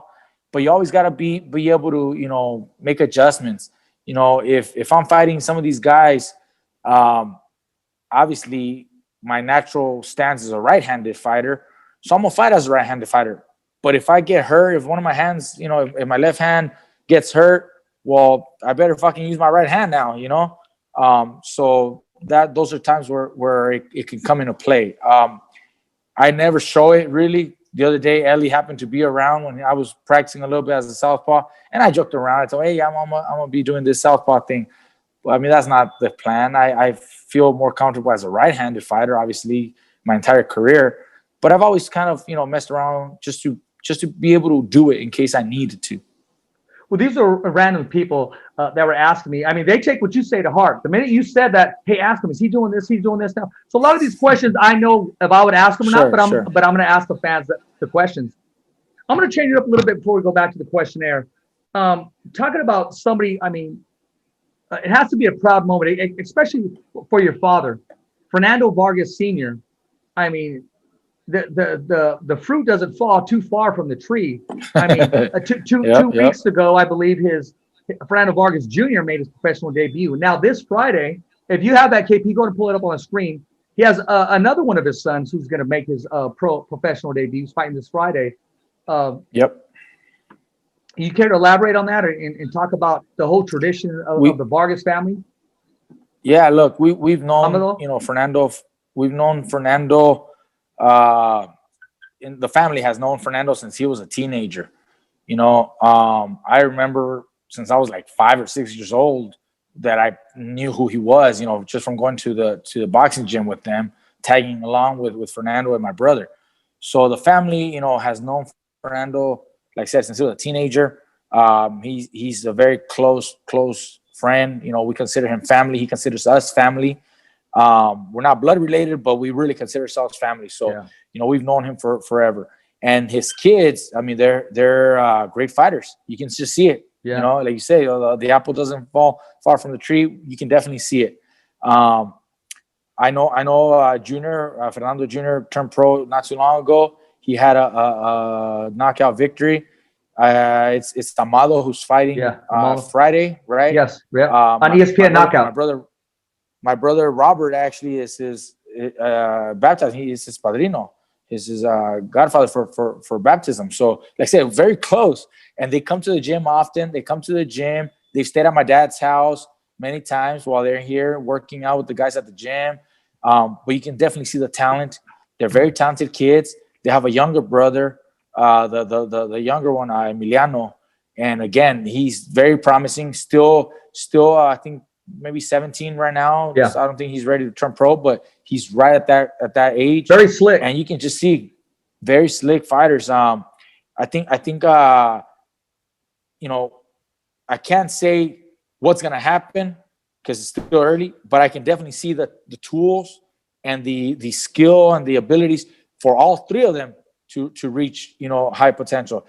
Speaker 6: but you always gotta be able to, you know, make adjustments. You know, if I'm fighting some of these guys, obviously my natural stance is a right-handed fighter, so I'm gonna fight as a right-handed fighter. But if I get hurt, if one of my hands, you know, if my left hand gets hurt, well, I better fucking use my right hand now, you know. So those are times where it can come into play. I never show it really. The other day, Ellie happened to be around when I was practicing a little bit as a southpaw, and I joked around. I told, hey, I'm gonna be doing this southpaw thing. Well, I mean, that's not the plan. I feel more comfortable as a right-handed fighter, obviously, my entire career. But I've always kind of, you know, messed around just to be able to do it in case I needed to.
Speaker 5: Well, these are random people that were asking me. I mean, they take what you say to heart. The minute you said that, hey, ask him, is he doing this? He's doing this now. So a lot of these questions, I know if I would ask them or not, but I'm going to ask the fans the questions. I'm going to change it up a little bit before we go back to the questionnaire. Talking about somebody, I mean, it has to be a proud moment, especially for your father, Fernando Vargas Sr. I mean, the fruit doesn't fall too far from the tree. I mean, two weeks ago, I believe Fernando Vargas Jr. made his professional debut. Now this Friday, if you have that KP, go and pull it up on the screen. He has another one of his sons who's going to make his professional debut. He's fighting this Friday. You care to elaborate on that and talk about the whole tradition of the Vargas family? Yeah, look, we've known, you know, Fernando. We've known Fernando. In the family has known Fernando since he was a teenager. You know, I remember since I was like 5 or 6 years old that I knew who he was, you know, just from going to the boxing gym with them, tagging along with Fernando and my brother. So the family, you know, has known Fernando, like I said, since he was a teenager. He's a very close friend. You know, we consider him family. He considers us family. We're not blood related, but we really consider ourselves family. So, you know, we've known him for forever. And his kids, I mean, they're great fighters. You can just see it. You know, like you say, the apple doesn't fall far from the tree. You can definitely see it. I know Junior, Fernando Jr. turned pro not too long ago. He had a knockout victory. It's Amado who's fighting Friday, right? Yes. Yeah. On ESPN Knockout. My brother Robert actually is his baptized. He is his padrino. He's his godfather for baptism. So, like I said, very close. And they come to the gym often. They come to the gym. They've stayed at my dad's house many times while they're here working out with the guys at the gym. But you can definitely see the talent. They're very talented kids. They have a younger brother, the younger one, Emiliano. And again, he's very promising. Still, I think
Speaker 6: maybe 17 right now.
Speaker 5: Yeah.
Speaker 6: So I don't think he's ready to turn pro, but he's right at that age.
Speaker 5: Very slick.
Speaker 6: And you can just see very slick fighters. I think you know, I can't say what's gonna happen because it's still early, but I can definitely see the tools and the skill and the abilities for all three of them to reach, you know, high potential.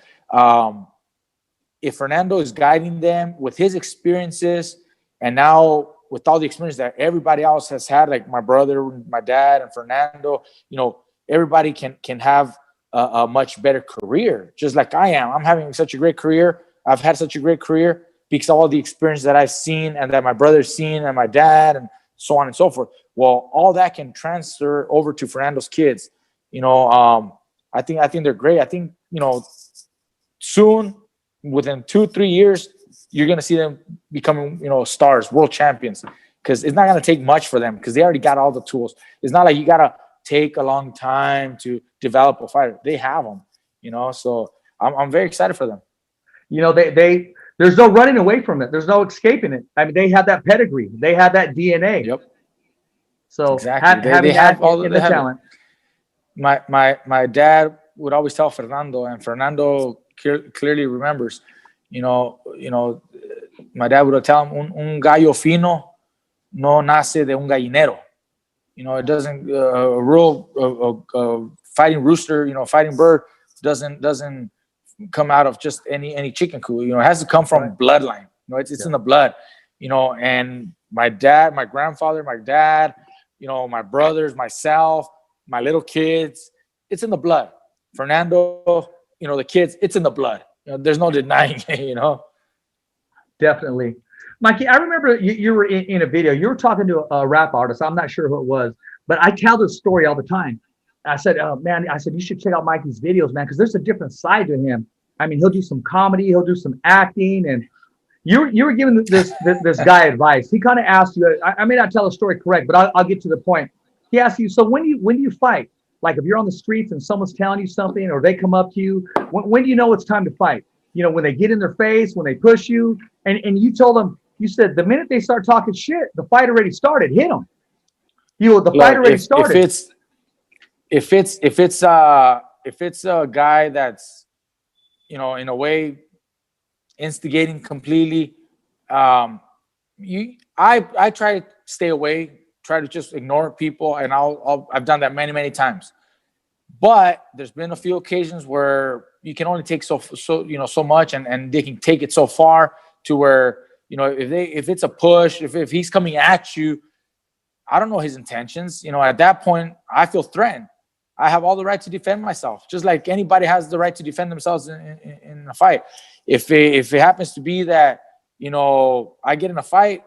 Speaker 6: If Fernando is guiding them with his experiences, and now with all the experience that everybody else has had, like my brother, my dad, and Fernando, you know, everybody can have a much better career, just like I am. I'm having such a great career. I've had such a great career because of all the experience that I've seen and that my brother's seen and my dad and so on and so forth. Well, all that can transfer over to Fernando's kids. You know, I think they're great. I think, you know, soon, within 2-3 years, you're going to see them becoming, you know, stars, world champions, because it's not going to take much for them because they already got all the tools. It's not like you got to take a long time to develop a fighter. They have them, you know, so I'm very excited for them.
Speaker 5: You know, they there's no running away from it. There's no escaping it. I mean, they have that pedigree. They have that DNA.
Speaker 6: Yep.
Speaker 5: So
Speaker 6: Exactly.
Speaker 5: having
Speaker 6: They have all
Speaker 5: the
Speaker 6: they have.
Speaker 5: talent.
Speaker 6: My dad would always tell Fernando, and Fernando clearly remembers, you know, my dad would tell him, un gallo fino no nace de un gallinero. You know, it doesn't, a real fighting rooster, you know, fighting bird doesn't come out of just any chicken coop. You know, it has to come from bloodline. You know, it's in the blood, you know, and my dad, my grandfather, my dad, you know, my brothers, myself, my little kids, it's in the blood. Fernando, you know, the kids, it's in the blood. You know, there's no denying it, you know.
Speaker 5: Definitely. Mikey, I remember you were in a video. You were talking to a rap artist. I'm not sure who it was, but I tell this story all the time. I said, man, you should check out Mikey's videos, man, because there's a different side to him. I mean, he'll do some comedy, he'll do some acting, and you were giving this guy advice. He kind of asked you, I may not tell the story correct, but I'll get to the point. He asked you, so when do you fight? Like if you're on the streets and someone's telling you something, or they come up to you, when do you know it's time to fight? You know, when they get in their face, when they push you, and you told them, you said the minute they start talking shit, the fight already started. Hit them. The fight already started.
Speaker 6: If it's a guy that's, you know, in a way instigating completely, I try to stay away, try to just ignore people, and I've done that many times. But there's been a few occasions where you can only take so much, and they can take it so far to where, you know, if it's a push, if he's coming at you, I don't know his intentions. You know, at that point, I feel threatened. I have all the right to defend myself, just like anybody has the right to defend themselves in a fight. If it happens to be that, you know, I get in a fight,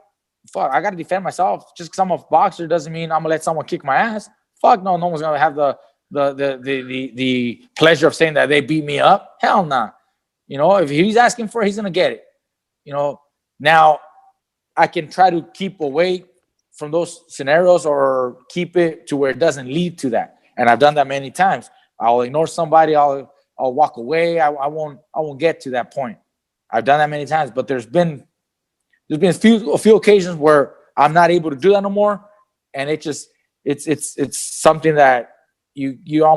Speaker 6: fuck, I got to defend myself. Just because I'm a boxer doesn't mean I'm gonna let someone kick my ass. Fuck no, no one's gonna have the pleasure of saying that they beat me up. Hell nah. You know, if he's asking for it, he's gonna get it. You know, now I can try to keep away from those scenarios or keep it to where it doesn't lead to that. And I've done that many times. I'll ignore somebody. I'll walk away. I won't get to that point. I've done that many times, but there's been a few occasions where I'm not able to do that no more. And it's something that you're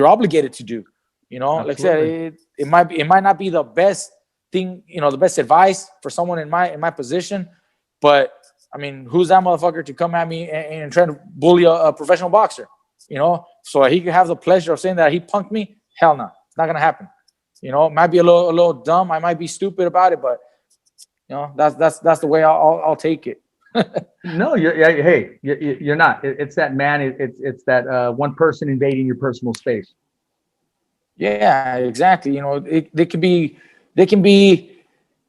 Speaker 6: obligated to do. You know,
Speaker 5: Absolutely.
Speaker 6: Like I said, it might not be the best thing, you know, the best advice for someone in my position, but I mean, who's that motherfucker to come at me and try to bully a professional boxer? You know, so he could have the pleasure of saying that he punked me. Hell no, it's not gonna happen. You know, it might be a little dumb. I might be stupid about it, but you know, that's the way I'll take it.
Speaker 5: No, you're not. It's that man. It's that one person invading your personal space.
Speaker 6: Yeah, exactly. You know, they can be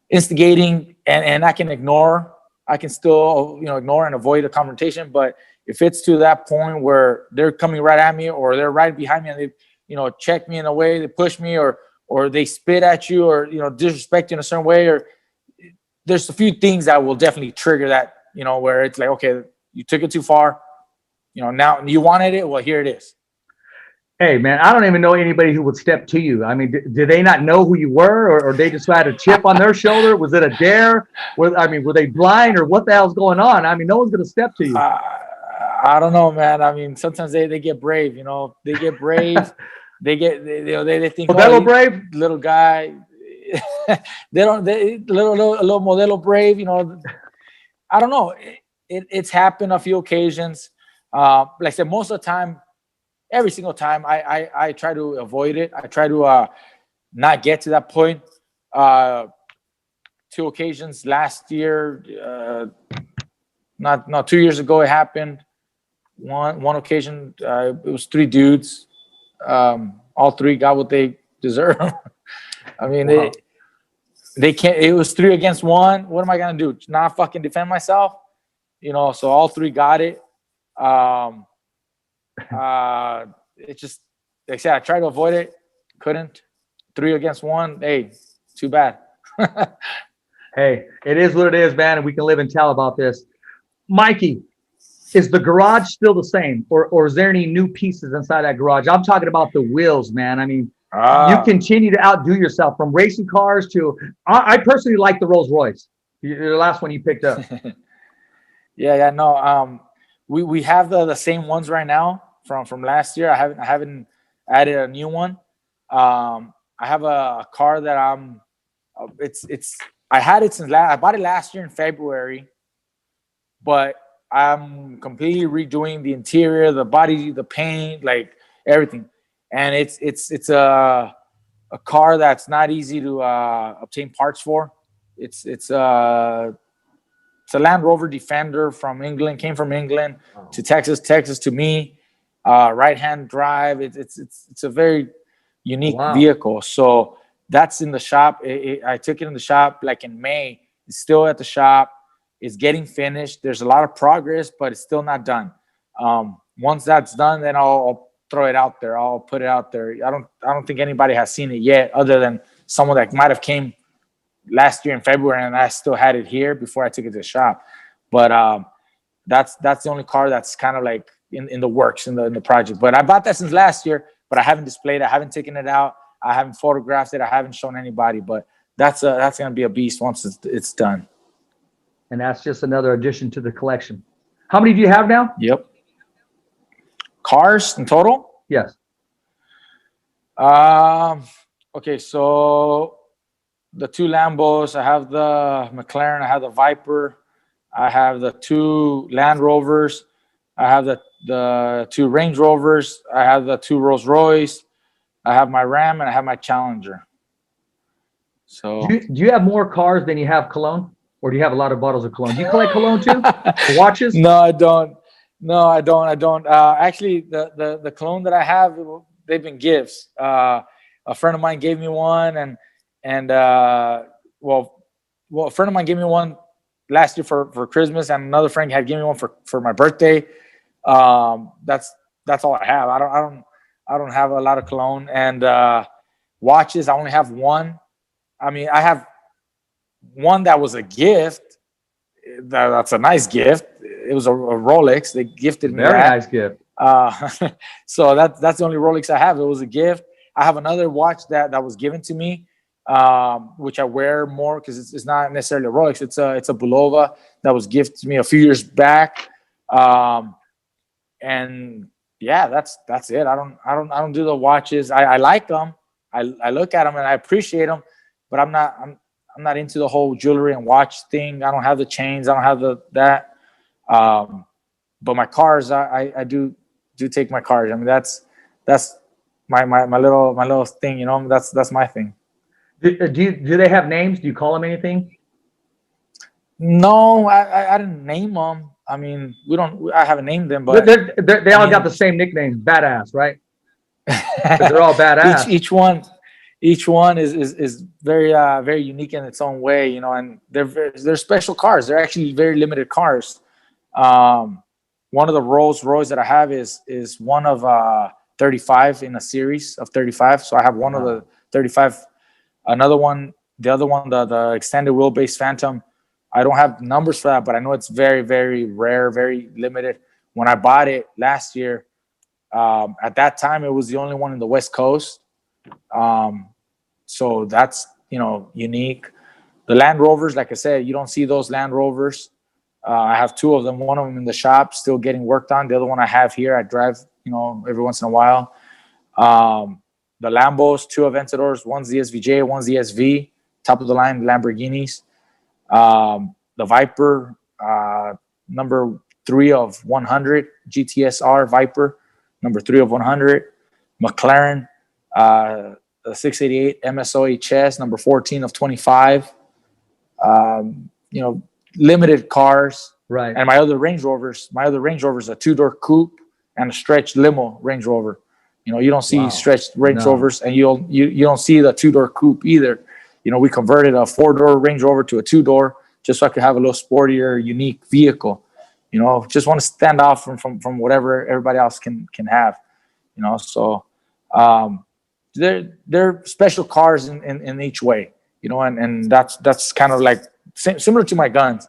Speaker 6: instigating, and I can ignore. I can still, you know, ignore and avoid a confrontation. But if it's to that point where they're coming right at me, or they're right behind me, and they, you know, check me in a way, they push me, or they spit at you, or, you know, disrespect you in a certain way, or there's a few things that will definitely trigger that, you know, where it's like, okay, you took it too far, you know, now you wanted it, well, here it is.
Speaker 5: Hey, man, I don't even know anybody who would step to you. I mean, did they not know who you were, or they just had a chip on their shoulder? Was it a dare? Were they blind, or what the hell's going on? I mean, no one's going to step to you.
Speaker 6: I don't know, man. I mean, sometimes they get brave, you know. They get brave. they think,
Speaker 5: Modelo brave?
Speaker 6: Little guy. Little Modelo brave, you know. I don't know. It's happened a few occasions. Like I said, most of the time, every single time, I try to avoid it. I try to not get to that point. 2 occasions last year, not 2 years ago, it happened. One occasion, it was 3 dudes. All 3 got what they deserve. I mean,
Speaker 5: wow.
Speaker 6: they can't. It was 3 against 1. What am I gonna do? Not fucking defend myself? You know. So all 3 got it. It just, like I said, I tried to avoid it, couldn't. 3 against 1. Hey, too bad.
Speaker 5: Hey, it is what it is, man, and we can live and tell about this. Mikey, is the garage still the same, or is there any new pieces inside that garage? I'm talking about the wheels, man. I mean, you continue to outdo yourself, from racing cars to. I personally like the Rolls Royce, the last one you picked up.
Speaker 6: Yeah, no. We have the same ones right now from last year. I haven't added a new one. I have a car that I had it since I bought it last year in February, but I'm completely redoing the interior, the body, the paint, like everything. And it's a car that's not easy to obtain parts for. It's a Land Rover Defender from England, came from England to Texas to me. Right-hand drive. It's a very unique vehicle. So that's in the shop. I took it in the shop like in May. It's still at the shop. It's getting finished. There's a lot of progress, but it's still not done. Once that's done, then I'll throw it out there. I'll put it out there. I don't think anybody has seen it yet, other than someone that might have came last year in February, and I still had it here before I took it to the shop. But that's the only car that's kind of like in the works, in the project. But I bought that since last year, but I haven't displayed it. I haven't taken it out. I haven't photographed it. I haven't shown anybody. But that's going to be a beast once it's done.
Speaker 5: And that's just another addition to the collection. How many do you have now?
Speaker 6: Yep. Cars in total?
Speaker 5: Yes.
Speaker 6: Okay, so the 2 Lambos, I have the McLaren, I have the Viper, I have the 2 Land Rovers, I have the 2 Range Rovers, I have the 2 Rolls Royce, I have my Ram, and I have my Challenger. So
Speaker 5: do you have more cars than you have cologne, or do you have a lot of bottles of cologne? Do you collect cologne too? Watches?
Speaker 6: No, I don't. Actually, the cologne that I have, they've been gifts. A friend of mine gave me one, and a friend of mine gave me one last year for Christmas, and another friend had given me one for my birthday. That's all I have. I don't have a lot of cologne. And watches, I only have one. I mean, I have one that was a gift. That's a nice gift. It was a Rolex. They gifted me.
Speaker 5: Very nice gift.
Speaker 6: So that's the only Rolex I have. It was a gift. I have another watch that was given to me, which I wear more because it's not necessarily a Rolex. It's a Bulova that was gifted to me a few years back. And yeah, that's it. I don't do the watches. I like them. I look at them and I appreciate them, but I'm not into the whole jewelry and watch thing. I don't have the chains. I don't have that. But my cars, I do take my cars. I mean, that's my little thing, you know. That's my thing.
Speaker 5: Do they have names? Do you call them anything?
Speaker 6: No, I didn't name them. I mean, I haven't named them, but
Speaker 5: they all got the same nickname, Badass, right? They're all badass.
Speaker 6: Each one is very very unique in its own way, you know, and they're special cars. They're actually very limited cars. One of the Rolls Royce that I have is one of 35 in a series of 35. So I have one of the 35. Another one, the other one, the extended wheelbase Phantom. I don't have numbers for that, but I know it's very, very rare, very limited. When I bought it last year, At that time, it was the only one in the West Coast. So that's, unique. The Land Rovers, like I said, you don't see those Land Rovers. I have two of them. One of them in the shop, still getting worked on. The other one I have here. I drive, every once in a while. The Lambos, two Aventadors. One's the SVJ, one's the SV. Top of the line Lamborghinis. The Viper, number 3 of 100. GTSR Viper, number 3 of 100. McLaren, the 688 MSOHS, number 14 of 25. Limited cars.
Speaker 5: Right.
Speaker 6: And my other Range Rovers, a 2-door coupe and a stretched limo Range Rover. You don't see stretched Range Rovers, and you don't see the 2-door coupe either. We converted a 4-door Range Rover to a 2-door just so I could have a little sportier, unique vehicle. Just want to stand off from whatever everybody else can have. So they're special cars in each way. And that's kind of like similar to my guns.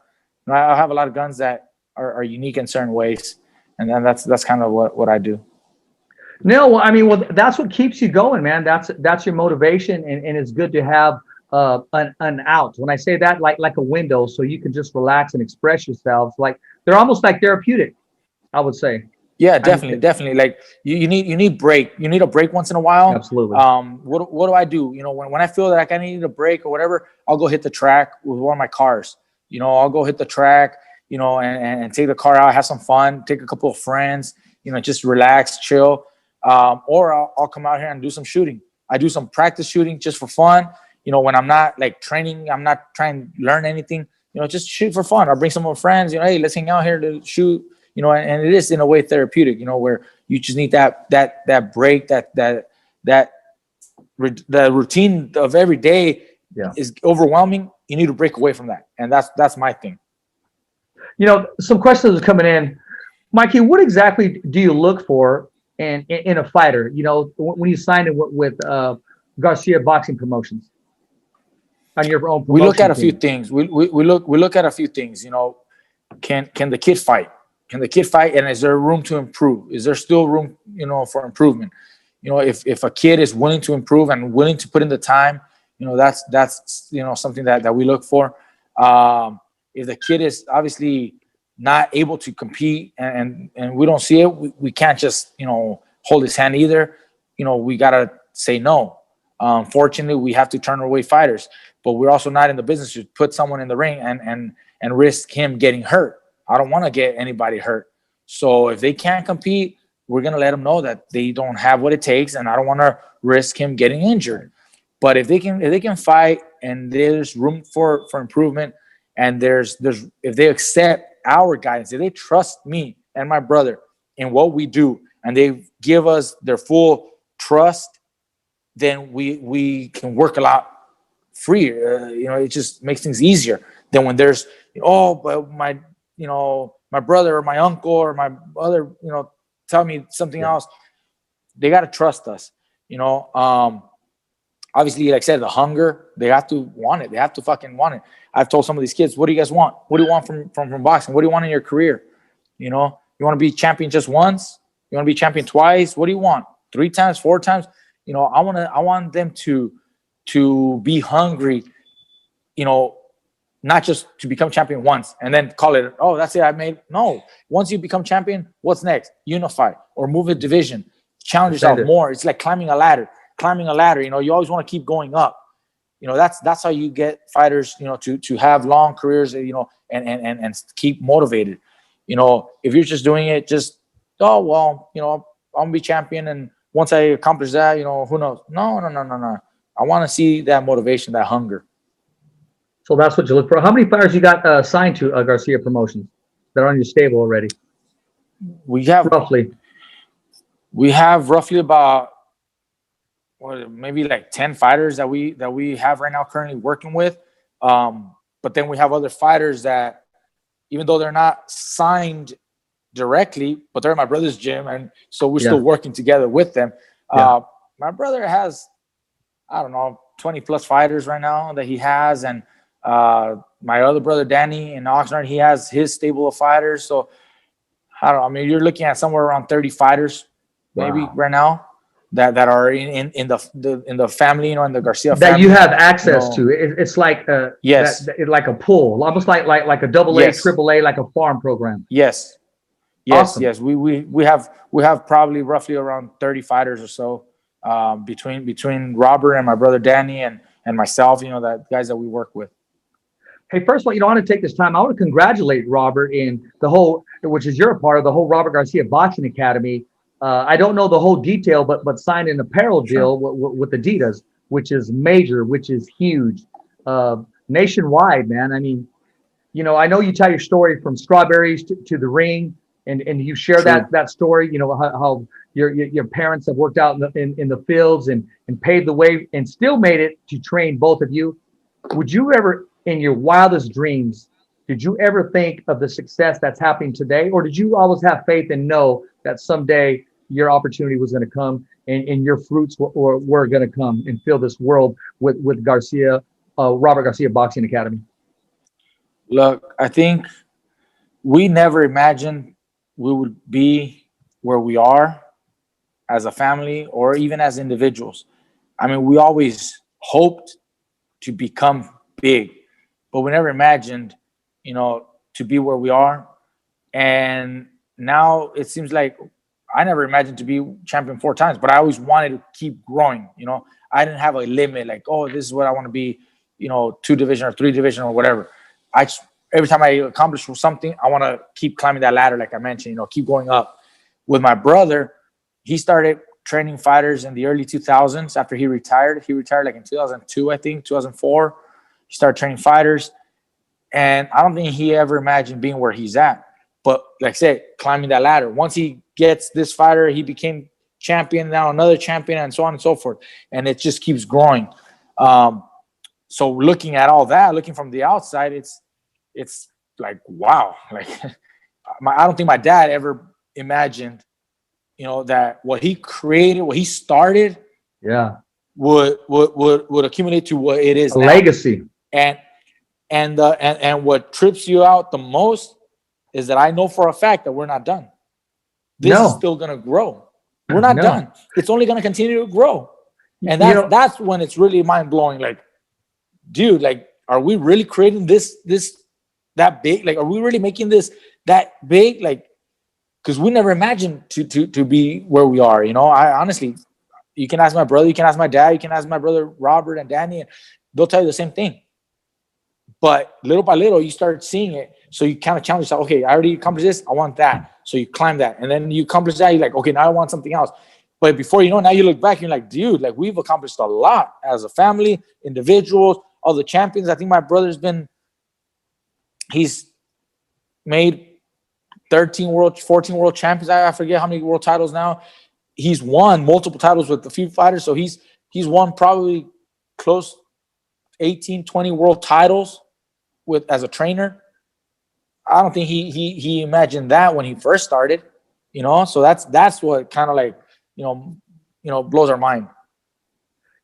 Speaker 6: I have a lot of guns that are unique in certain ways, and then that's kind of what I do.
Speaker 5: No, that's what keeps you going, man. That's your motivation, and it's good to have an out. When I say that, like a window, so you can just relax and express yourselves. Like they're almost like therapeutic, I would say.
Speaker 6: Yeah, definitely. Like you need break. You need a break once in a while.
Speaker 5: Absolutely.
Speaker 6: What do I do? When I feel that I need a break or whatever, I'll go hit the track with one of my cars. I'll go hit the track, and take the car out, have some fun, take a couple of friends, just relax, chill. Or I'll come out here and do some shooting. I do some practice shooting just for fun. When I'm not like training, I'm not trying to learn anything, just shoot for fun. I'll bring some of my friends, hey, let's hang out here to shoot, and it is in a way therapeutic, where you just need that break, that routine of every day is overwhelming. You need to break away from that. And that's my thing.
Speaker 5: Some questions are coming in. Mikey, what exactly do you look for in a fighter? When you signed with Garcia Boxing Promotions on your own promotion
Speaker 6: we look at a
Speaker 5: team?
Speaker 6: few things. We look at a few things. Can the kid fight? Can the kid fight? And is there room to improve? Is there still room, for improvement? If a kid is willing to improve and willing to put in the time, that's something that we look for. If the kid is obviously not able to compete and we don't see it, we can't just hold his hand either. We gotta say no. Unfortunately, we have to turn away fighters, but we're also not in the business to put someone in the ring and risk him getting hurt. I don't want to get anybody hurt. So if they can't compete, we're gonna let them know that they don't have what it takes, and I don't want to risk him getting injured. But if they can fight and there's room for improvement, and there's if they accept our guidance, if they trust me and my brother in what we do, and they give us their full trust, then we can work a lot freer. It just makes things easier than when there's but my brother or my uncle or my other tell me something else. They got to trust us. Obviously, like I said, the hunger, they have to want it. They have to fucking want it. I've told some of these kids, what do you guys want? What do you want from boxing? What do you want in your career? You want to be champion just once? You want to be champion twice? What do you want? 3 times, 4 times? I want them to be hungry, not just to become champion once and then call it, that's it, I made. No. Once you become champion, what's next? Unify or move a division. Challenge yourself more. It's like climbing a ladder. You always want to keep going up. That's how you get fighters, to have long careers, and keep motivated. If you're just doing it, I'm gonna be champion, and once I accomplish that, who knows? No. I want to see that motivation, that hunger.
Speaker 5: So that's what you look for. How many fighters you got signed to Garcia Promotions that are on your stable already?
Speaker 6: We have roughly about maybe like 10 fighters that we have right now currently working with. But then we have other fighters that, even though they're not signed directly, but they're in my brother's gym, and so we're still working together with them. My brother has, 20 plus fighters right now that he has, and my other brother Danny in Oxnard, he has his stable of fighters. So you're looking at somewhere around 30 fighters maybe
Speaker 5: Wow.
Speaker 6: right now that are in the family, in the Garcia
Speaker 5: That
Speaker 6: family.
Speaker 5: you have access to. It's like
Speaker 6: Yes.
Speaker 5: like a pool, almost like a double A,
Speaker 6: Yes.
Speaker 5: triple A, like a farm program.
Speaker 6: Yes.
Speaker 5: Awesome.
Speaker 6: Yes. We have probably roughly around 30 fighters or so, between Robert and my brother Danny and myself, that guys that we work with.
Speaker 5: Hey, first of all, I want to take this time. I want to congratulate Robert in the whole, which is you're a part of the whole Robert Garcia Boxing Academy. I don't know the whole detail, but signed an apparel deal with Adidas, which is major, which is huge, nationwide, man. I mean, I know you tell your story from strawberries to the ring, and you share that story. How your parents have worked out in the fields and paved the way and still made it to train both of you. Would you ever, in your wildest dreams, did you ever think of the success that's happening today? Or did you always have faith and know that someday your opportunity was going to come and your fruits were going to come and fill this world with Robert Garcia Boxing Academy?
Speaker 6: Look, I think we never imagined we would be where we are as a family or even as individuals. I mean, we always hoped to become big, but we never imagined, to be where we are. And now it seems like I never imagined to be champion 4 times, but I always wanted to keep growing. I didn't have a limit, like, oh, this is what I want to be, 2 division or 3 division or whatever. Every time I accomplish something, I want to keep climbing that ladder, like I mentioned, keep going up. With my brother, he started training fighters in the early 2000s after he retired. He retired like in 2002, I think, 2004. He started training fighters. And I don't think he ever imagined being where he's at. But like I said, climbing that ladder. Once he gets this fighter, he became champion, now another champion, and so on and so forth. And it just keeps growing. So looking at all that, looking from the outside, it's like, wow. Like, I don't think my dad ever imagined, that what he created, what he started, would accumulate to what it is
Speaker 5: a
Speaker 6: now.
Speaker 5: Legacy.
Speaker 6: And what trips you out the most is that I know for a fact that we're not done. This is still gonna grow. We're not done. It's only gonna continue to grow. And that's when it's really mind blowing. Like, dude, like, are we really creating this that big? Like, are we really making this that big? Like, because we never imagined to be where we are. I honestly, you can ask my brother, you can ask my dad, you can ask my brother Robert and Danny, and they'll tell you the same thing. But little by little, you start seeing it. So you kind of challenge yourself. Okay, I already accomplished this. I want that. So you climb that. And then you accomplish that. You're like, okay, now I want something else. But before you know, now you look back and you're like, dude, like, we've accomplished a lot as a family, individuals, all the champions. I think my brother's he's made 14 world champions. I forget how many world titles now. He's won multiple titles with a few fighters. So he's won probably close 18, 20 world titles as a trainer. I don't think he imagined that when he first started, so that's what kind of like, blows our mind.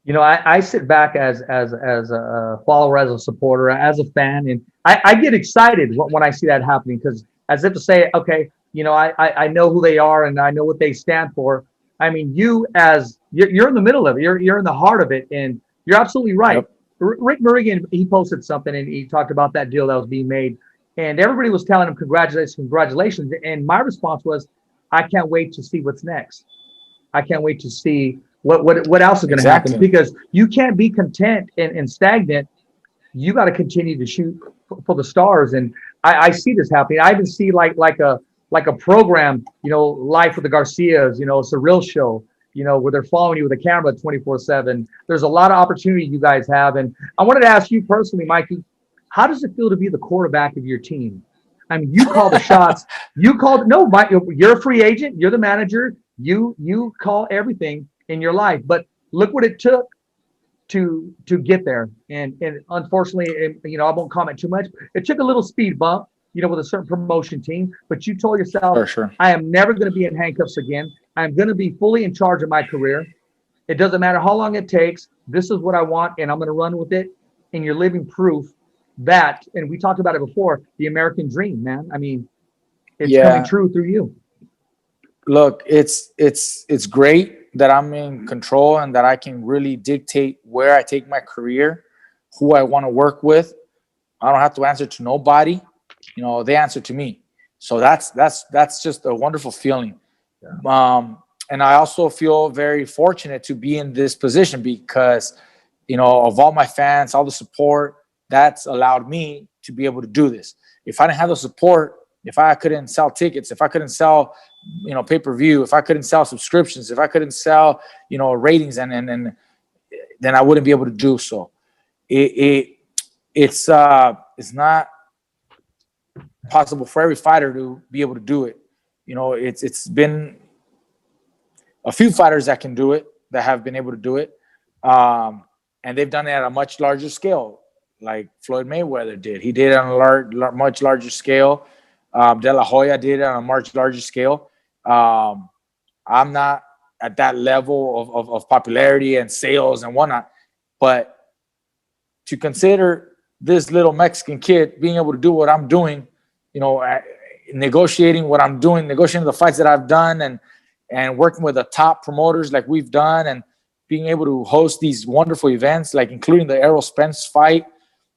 Speaker 5: I sit back as a follower, as a supporter, as a fan, and I get excited when I see that happening, because as if to say, okay, I know who they are and I know what they stand for. I mean, you're in the middle of it. You're in the heart of it, and you're absolutely right. Yep. Rick Murrigan, he posted something and he talked about that deal that was being made, and everybody was telling him congratulations. And my response was, I can't wait to see what's next. I can't wait to see what else is going to happen, because you can't be content and stagnant. You got to continue to shoot for the stars. And I see this happening. I even see like a program, Life with the Garcias, it's a real show, where they're following you with a camera 24/7. There's a lot of opportunity you guys have. And I wanted to ask you personally, Mikey, how does it feel to be the quarterback of your team? I mean, you call the shots. Mike, you're a free agent. You're the manager. You call everything in your life. But look what it took to get there. And unfortunately, I won't comment too much. It took a little speed bump, with a certain promotion team. But you told yourself, for sure, I am never going to be in handcuffs again. I'm going to be fully in charge of my career. It doesn't matter how long it takes. This is what I want, and I'm going to run with it. And you're living proof that, and we talked about it before, the American dream, man. I mean, it's coming true through you.
Speaker 6: look, it's great that I'm in control and that I can really dictate where I take my career, who I want to work with. I don't have to answer to nobody. They answer to me. So that's just a wonderful feeling. And I also feel very fortunate to be in this position because, of all my fans, all the support that's allowed me to be able to do this. If I didn't have the support, if I couldn't sell tickets, if I couldn't sell, pay-per-view, if I couldn't sell subscriptions, if I couldn't sell, ratings, and then I wouldn't be able to do so. It's not possible for every fighter to be able to do it. It's been a few fighters that can do it, that have been able to do it. And they've done it at a much larger scale, like Floyd Mayweather did. He did it on a much larger scale. De La Hoya did it on a much larger scale. I'm not at that level of popularity and sales and whatnot, but to consider this little Mexican kid being able to do what I'm doing, negotiating what I'm doing, negotiating the fights that I've done, and working with the top promoters like we've done, and being able to host these wonderful events, like including the Errol Spence fight,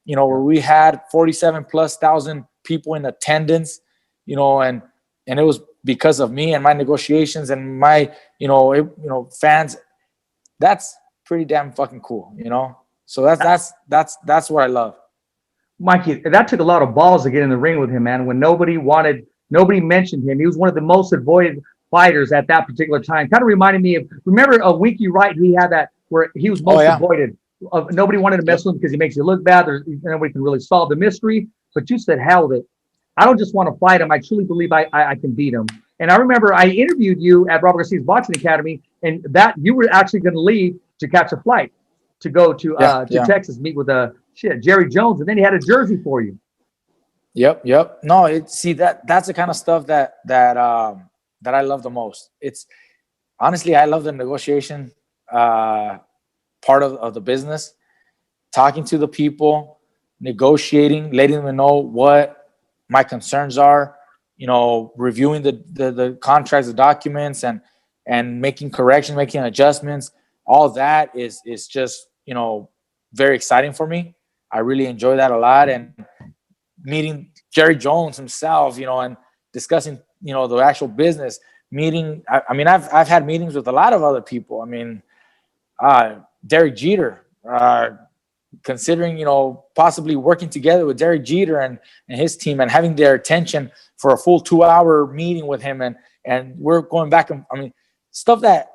Speaker 6: where we had 47,000+ people in attendance, and it was because of me and my negotiations and my, fans. That's pretty damn fucking cool, So that's what I love.
Speaker 5: Mikey, that took a lot of balls to get in the ring with him, man. When nobody mentioned him. He was one of the most avoided fighters at that particular time. Kind of reminded me of, remember a Winky Wright? He had that where he was most avoided. Nobody wanted to mess with him because he makes you look bad. Nobody can really solve the mystery. But you said, hell with it. I don't just want to fight him. I truly believe I can beat him. And I remember I interviewed you at Robert Garcia's Boxing Academy, and that you were actually going to leave to catch a flight to go to Texas, meet with Jerry Jones, and then he had a jersey for you.
Speaker 6: Yep. No, that's the kind of stuff that I love the most. It's honestly, I love the negotiation part of the business, talking to the people, negotiating, letting them know what my concerns are, reviewing the contracts, the documents, and making corrections, making adjustments. All that is just, very exciting for me. I really enjoy that a lot. And meeting Jerry Jones himself, and discussing, the actual business, I've had meetings with a lot of other people. Derek Jeter, considering, possibly working together with Derek Jeter and his team, and having their attention for a full 2-hour meeting with him. And we're going back and, stuff that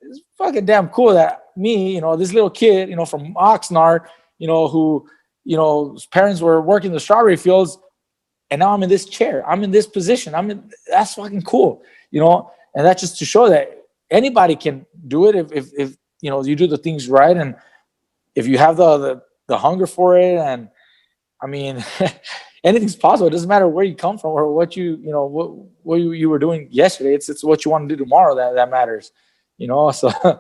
Speaker 6: is fucking damn cool that me, this little kid, from Oxnard, who, his parents were working the strawberry fields, and now I'm in this chair. I'm in this position. That's fucking cool, and that's just to show that anybody can do it if you do the things right, and if you have the hunger for it. And anything's possible. It doesn't matter where you come from or what what you were doing yesterday. It's what you want to do tomorrow that matters, So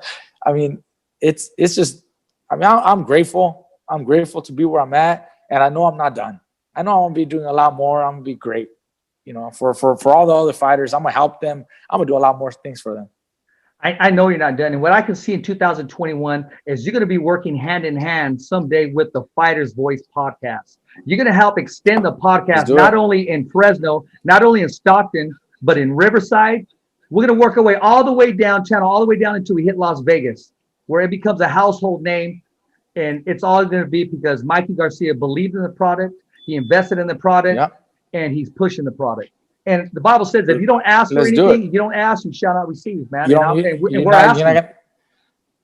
Speaker 6: it's just, I'm grateful. I'm grateful to be where I'm at, and I know I'm not done. I know I'm gonna be doing a lot more. I'm gonna be great, for all the other fighters. I'm gonna help them. I'm gonna do a lot more things for them.
Speaker 5: I know you're not done. And what I can see in 2021 is you're going to be working hand in hand someday with the Fighter's Voice podcast. You're going to help extend the podcast not only in Fresno, not only in Stockton, but in Riverside. We're going to work our way all the way downtown, all the way down until we hit Las Vegas, where it becomes a household name. And it's all going to be because Mikey Garcia believed in the product. He invested in the product, and he's pushing the product. And the Bible says that if you don't ask for anything, you don't ask, you shall not receive, man. We're asking.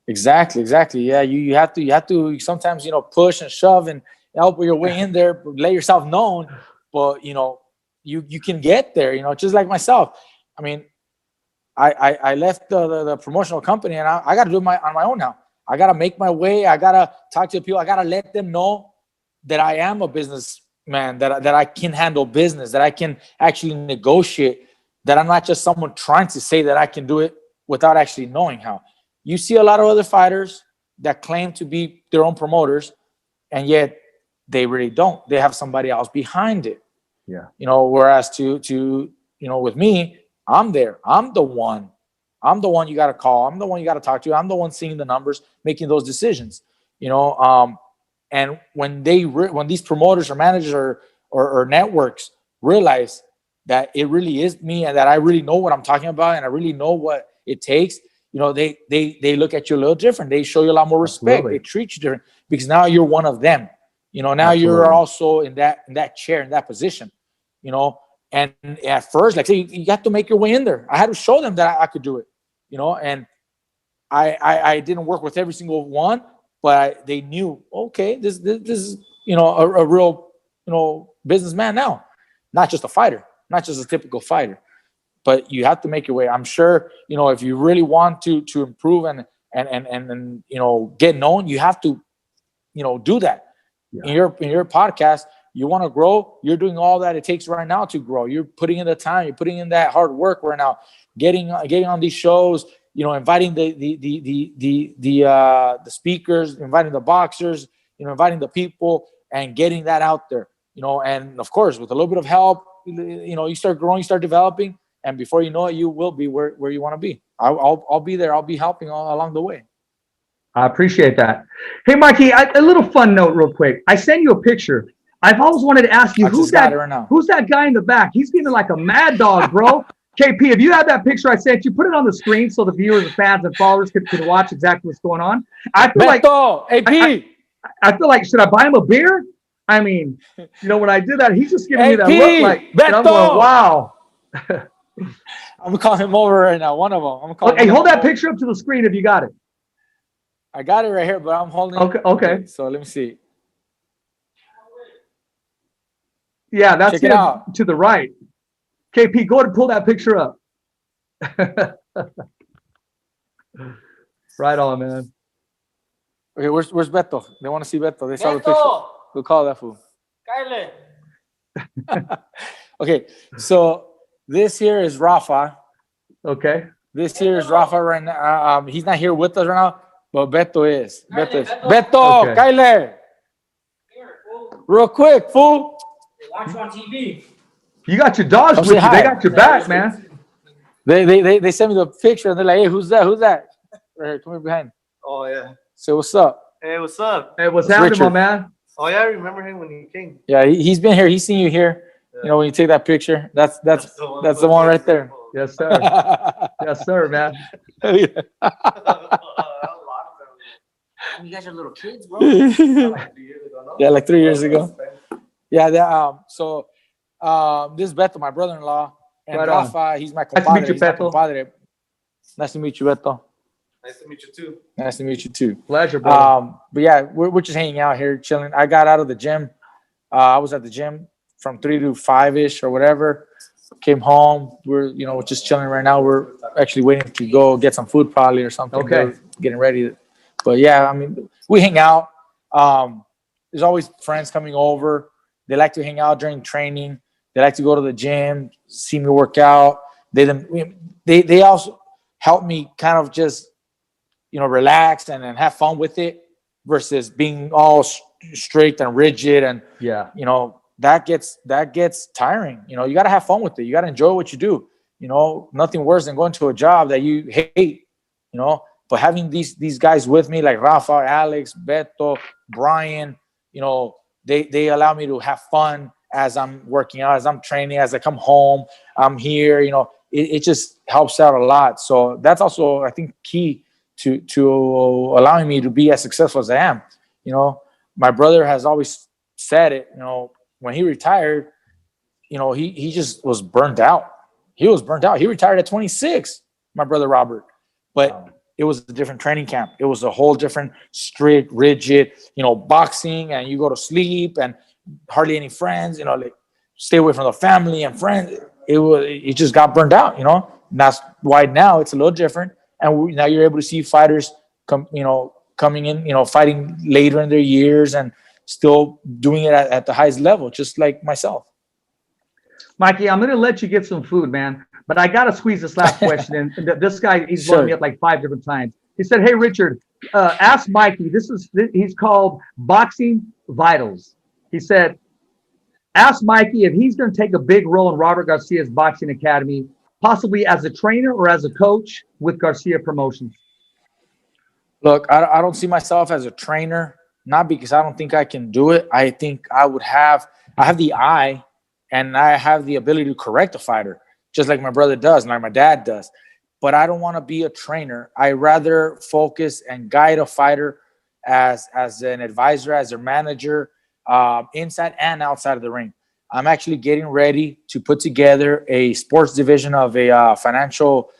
Speaker 6: Exactly. Yeah, you have to sometimes, push and shove and help your way in there, let yourself known. But you can get there. Just like myself. I left the promotional company, and I got to do it on my own now. I got to make my way. I got to talk to people. I got to let them know that I am a businessman, that I can handle business, that I can actually negotiate, that I'm not just someone trying to say that I can do it without actually knowing how. You see a lot of other fighters that claim to be their own promoters, and yet they really don't. They have somebody else behind it. Yeah. Whereas to with me, I'm there. I'm the one you got to call. I'm the one you got to talk to. I'm the one seeing the numbers, making those decisions, and when when these promoters or managers or networks realize that it really is me and that I really know what I'm talking about and I really know what it takes, they look at you a little different. They show you a lot more respect.
Speaker 5: Absolutely.
Speaker 6: They treat you different because now you're one of them. Now
Speaker 5: Absolutely.
Speaker 6: you're also in that chair, in that position, and at first, like you have to make your way in there. I had to show them that I could do it, and I didn't work with every single one, but they knew, okay, this is, a real, businessman now, not just a fighter, not just a typical fighter, but you have to make your way. I'm sure, if you really want to improve and get known, you have to, do that. Yeah. In your podcast, you want to grow, you're doing all that it takes right now to grow. You're putting in the time, you're putting in that hard work right now, getting on these shows, inviting the speakers, inviting the boxers, inviting the people and getting that out there, and of course, with a little bit of help, you start growing, you start developing, and before you know it, you will be where you want to be. I'll be there. I'll be helping all along the way.
Speaker 5: I appreciate that. Hey, Mikey, a little fun note real quick. I sent you a picture. I've always wanted to ask you, who's that guy in the back? He's feeling like a mad dog, bro. KP, if you have that picture I sent you, put it on the screen so the viewers and fans and followers can watch exactly what's going on. I feel I feel like, should I buy him a beer? I mean, when I did that, he's just giving me that look like, I'm going, wow.
Speaker 6: I'm going to call him over right now, one of them.
Speaker 5: Hey, hold that picture up to the screen if you got it.
Speaker 6: I got it right here, but I'm holding it.
Speaker 5: Okay.
Speaker 6: So let me see.
Speaker 5: Yeah, that's
Speaker 6: Check it out.
Speaker 5: To the right. KP, go ahead and pull that picture up. Right on, man.
Speaker 6: Okay, where's Beto? They want to see Beto. They saw the picture. We'll call that fool. Okay, so this here is Rafa.
Speaker 5: Okay.
Speaker 6: This here is Rafa right now. He's not here with us right now, but Beto is. Beto, okay. Kyler. Real quick, fool.
Speaker 8: Watch you on TV.
Speaker 5: You got your dogs with you. They got your back, man.
Speaker 6: They sent me the picture and they're like, hey, who's that? Right here, come here behind.
Speaker 8: Oh, yeah.
Speaker 6: Say what's up.
Speaker 8: Hey, what's up?
Speaker 5: Hey, what's happening, my man?
Speaker 8: Oh, yeah, I remember him when he came.
Speaker 6: Yeah, he's been here. He's seen you here. Yeah. When you take that picture, that's the one right there.
Speaker 5: Yes, sir. Yes, sir, man.
Speaker 8: You guys are little kids, bro.
Speaker 6: Yeah, like 3 years ago. Yeah, so this is Beto, my brother-in-law, and right Rafa, he's my compadre.
Speaker 5: Nice to meet you, Beto.
Speaker 6: Nice to meet you, Beto.
Speaker 8: Nice to meet you, too.
Speaker 6: Nice to meet you, too.
Speaker 5: Pleasure, bro.
Speaker 6: But yeah, we're just hanging out here, chilling. I got out of the gym. I was at the gym from 3 to 5-ish or whatever. Came home. We're, just chilling right now. We're actually waiting to go get some food probably or something.
Speaker 5: Okay.
Speaker 6: We're getting ready. But yeah, I mean, we hang out. There's always friends coming over. They like to hang out during training. They like to go to the gym, see me work out. They also help me kind of just, relax and have fun with it versus being all strict and rigid. And, that gets tiring. You got to have fun with it. You got to enjoy what you do. Nothing worse than going to a job that you hate, but having these guys with me like Rafa, Alex, Beto, Brian, they allow me to have fun as I'm working out, as I'm training, as I come home, I'm here, it just helps out a lot. So that's also, I think, key to allowing me to be as successful as I am. My brother has always said it, when he retired, he just was burnt out. He was burnt out. He retired at 26, my brother Robert. But it was a different training camp. It was a whole different strict, rigid, boxing, and you go to sleep and hardly any friends, like stay away from the family and friends. It just got burned out, And that's why now it's a little different. And now you're able to see fighters coming in, fighting later in their years and still doing it at the highest level, just like myself.
Speaker 5: Mikey, I'm going to let you get some food, man. But I got to squeeze this last question in. And this guy, he's blowing me up like 5 different times. He said, hey, Richard, ask Mikey. He's called Boxing Vitals. He said, ask Mikey if he's going to take a big role in Robert Garcia's boxing academy possibly as a trainer or as a coach with Garcia Promotions?
Speaker 6: Look, I don't see myself as a trainer, not because I don't think I can do it. I think I have the eye and I have the ability to correct a fighter, just like my brother does and like my dad does. But I don't want to be a trainer. I rather focus and guide a fighter as an advisor, as a manager, inside and outside of the ring. I'm actually getting ready to put together a sports division of a financial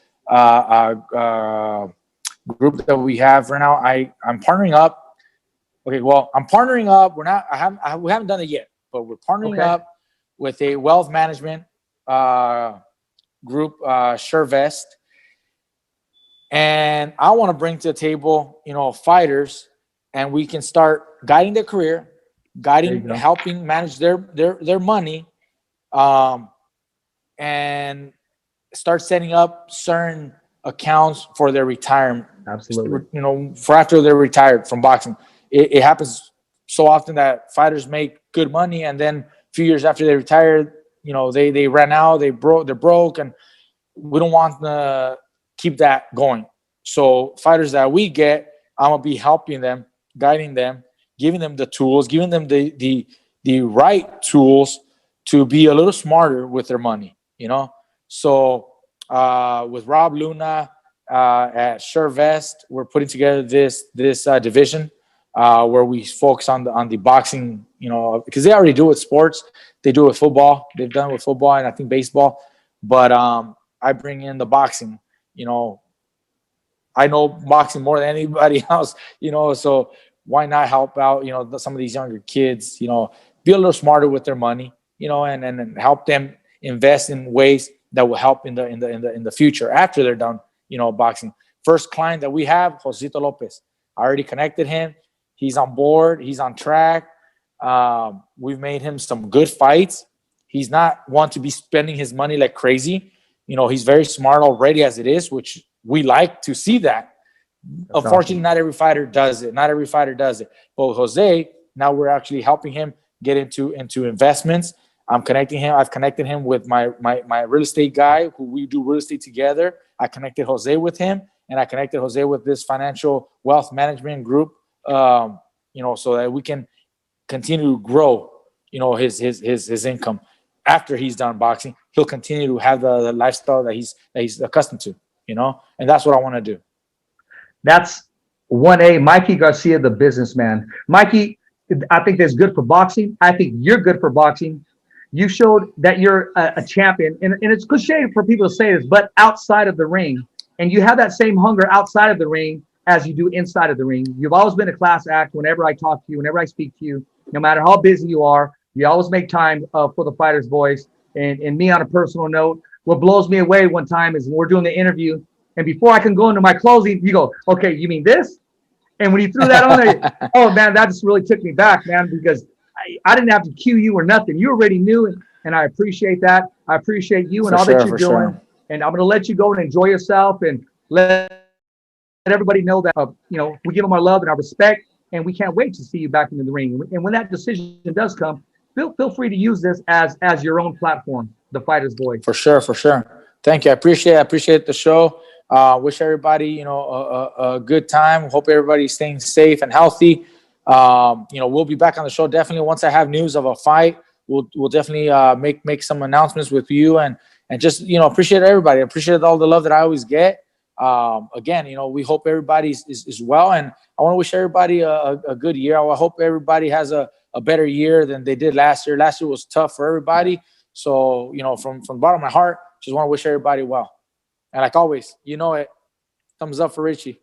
Speaker 6: group that we have right now. I'm partnering up. Okay, well, I'm partnering up. We haven't done it yet, but we're partnering up with a wealth management group, SureVest. And I want to bring to the table, fighters, and we can start guiding their career, helping manage their money, and start setting up certain accounts for their retirement.
Speaker 5: Absolutely.
Speaker 6: For after they're retired from boxing. It happens so often that fighters make good money, and then a few years after they retire, they ran out, they're broke, and we don't want to keep that going. So fighters that we get, I'm gonna be helping them, guiding them, giving them the tools, giving them the right tools to be a little smarter with their money. So with Rob Luna at SureVest, we're putting together this division where we focus on the boxing, because they already do it with sports. They do it with football. They've done it with football and I think baseball. But I bring in the boxing. I know boxing more than anybody else, so why not help out, some of these younger kids, be a little smarter with their money, and help them invest in ways that will help in the future after they're done, boxing. First client that we have, Josito Lopez. I already connected him. He's on board. He's on track. We've made him some good fights. He's not one to be spending his money like crazy. He's very smart already as it is, which we like to see that. That's unfortunately, awesome. Not every fighter does it. But Jose, now we're actually helping him get into investments. I've connected him with my real estate guy, who we do real estate together. I connected Jose with him, and I connected Jose with this financial wealth management group, so that we can continue to grow, his income. After he's done boxing, he'll continue to have the lifestyle that he's accustomed to, and that's what I want to do.
Speaker 5: That's 1A, Mikey Garcia, the businessman. Mikey, I think that's good for boxing. I think you're good for boxing. You showed that you're a champion, and it's cliche for people to say this, but outside of the ring, and you have that same hunger outside of the ring as you do inside of the ring. You've always been a class act. Whenever I talk to you, whenever I speak to you, no matter how busy you are, you always make time for the fighter's voice. And me, on a personal note, what blows me away one time is when we're doing the interview, and before I can go into my closing, you go, okay, you mean this? And when you threw that on there, oh man, that just really took me back, man, because I didn't have to cue you or nothing. You already knew, and I appreciate that. I appreciate you and all that you're doing. Sure. And I'm going to let you go and enjoy yourself, and let everybody know that we give them our love and our respect, and we can't wait to see you back into the ring. And when that decision does come, feel free to use this as your own platform, the Fighter's Voice. For sure.
Speaker 6: Thank you. I appreciate the show. Wish everybody, a good time. Hope everybody's staying safe and healthy. We'll be back on the show definitely once I have news of a fight. We'll definitely make some announcements with you, and just appreciate everybody. Appreciate all the love that I always get. Again, we hope everybody is well, and I want to wish everybody a good year. I hope everybody has a better year than they did last year. Last year was tough for everybody. So, from the bottom of my heart, just want to wish everybody well. And like always, thumbs up for Richie.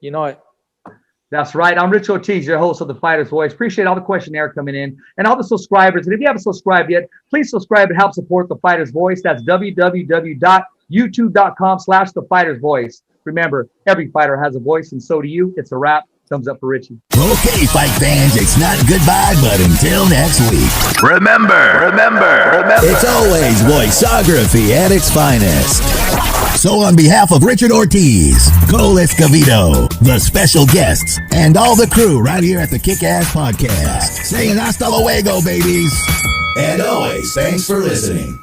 Speaker 5: That's right. I'm Rich Ortiz, your host of The Fighter's Voice. Appreciate all the questionnaire coming in and all the subscribers. And if you haven't subscribed yet, please subscribe and help support The Fighter's Voice. That's www.youtube.com/The Fighter's Voice. Remember, every fighter has a voice, and so do you. It's a wrap. Thumbs up for Richie.
Speaker 2: Okay, fight fans, it's not goodbye, but until next week.
Speaker 3: Remember.
Speaker 2: It's always voiceography at its finest. So on behalf of Richard Ortiz, Cole Escovedo, the special guests, and all the crew right here at the Kick-Ass Podcast, saying hasta luego, babies. And always, thanks for listening.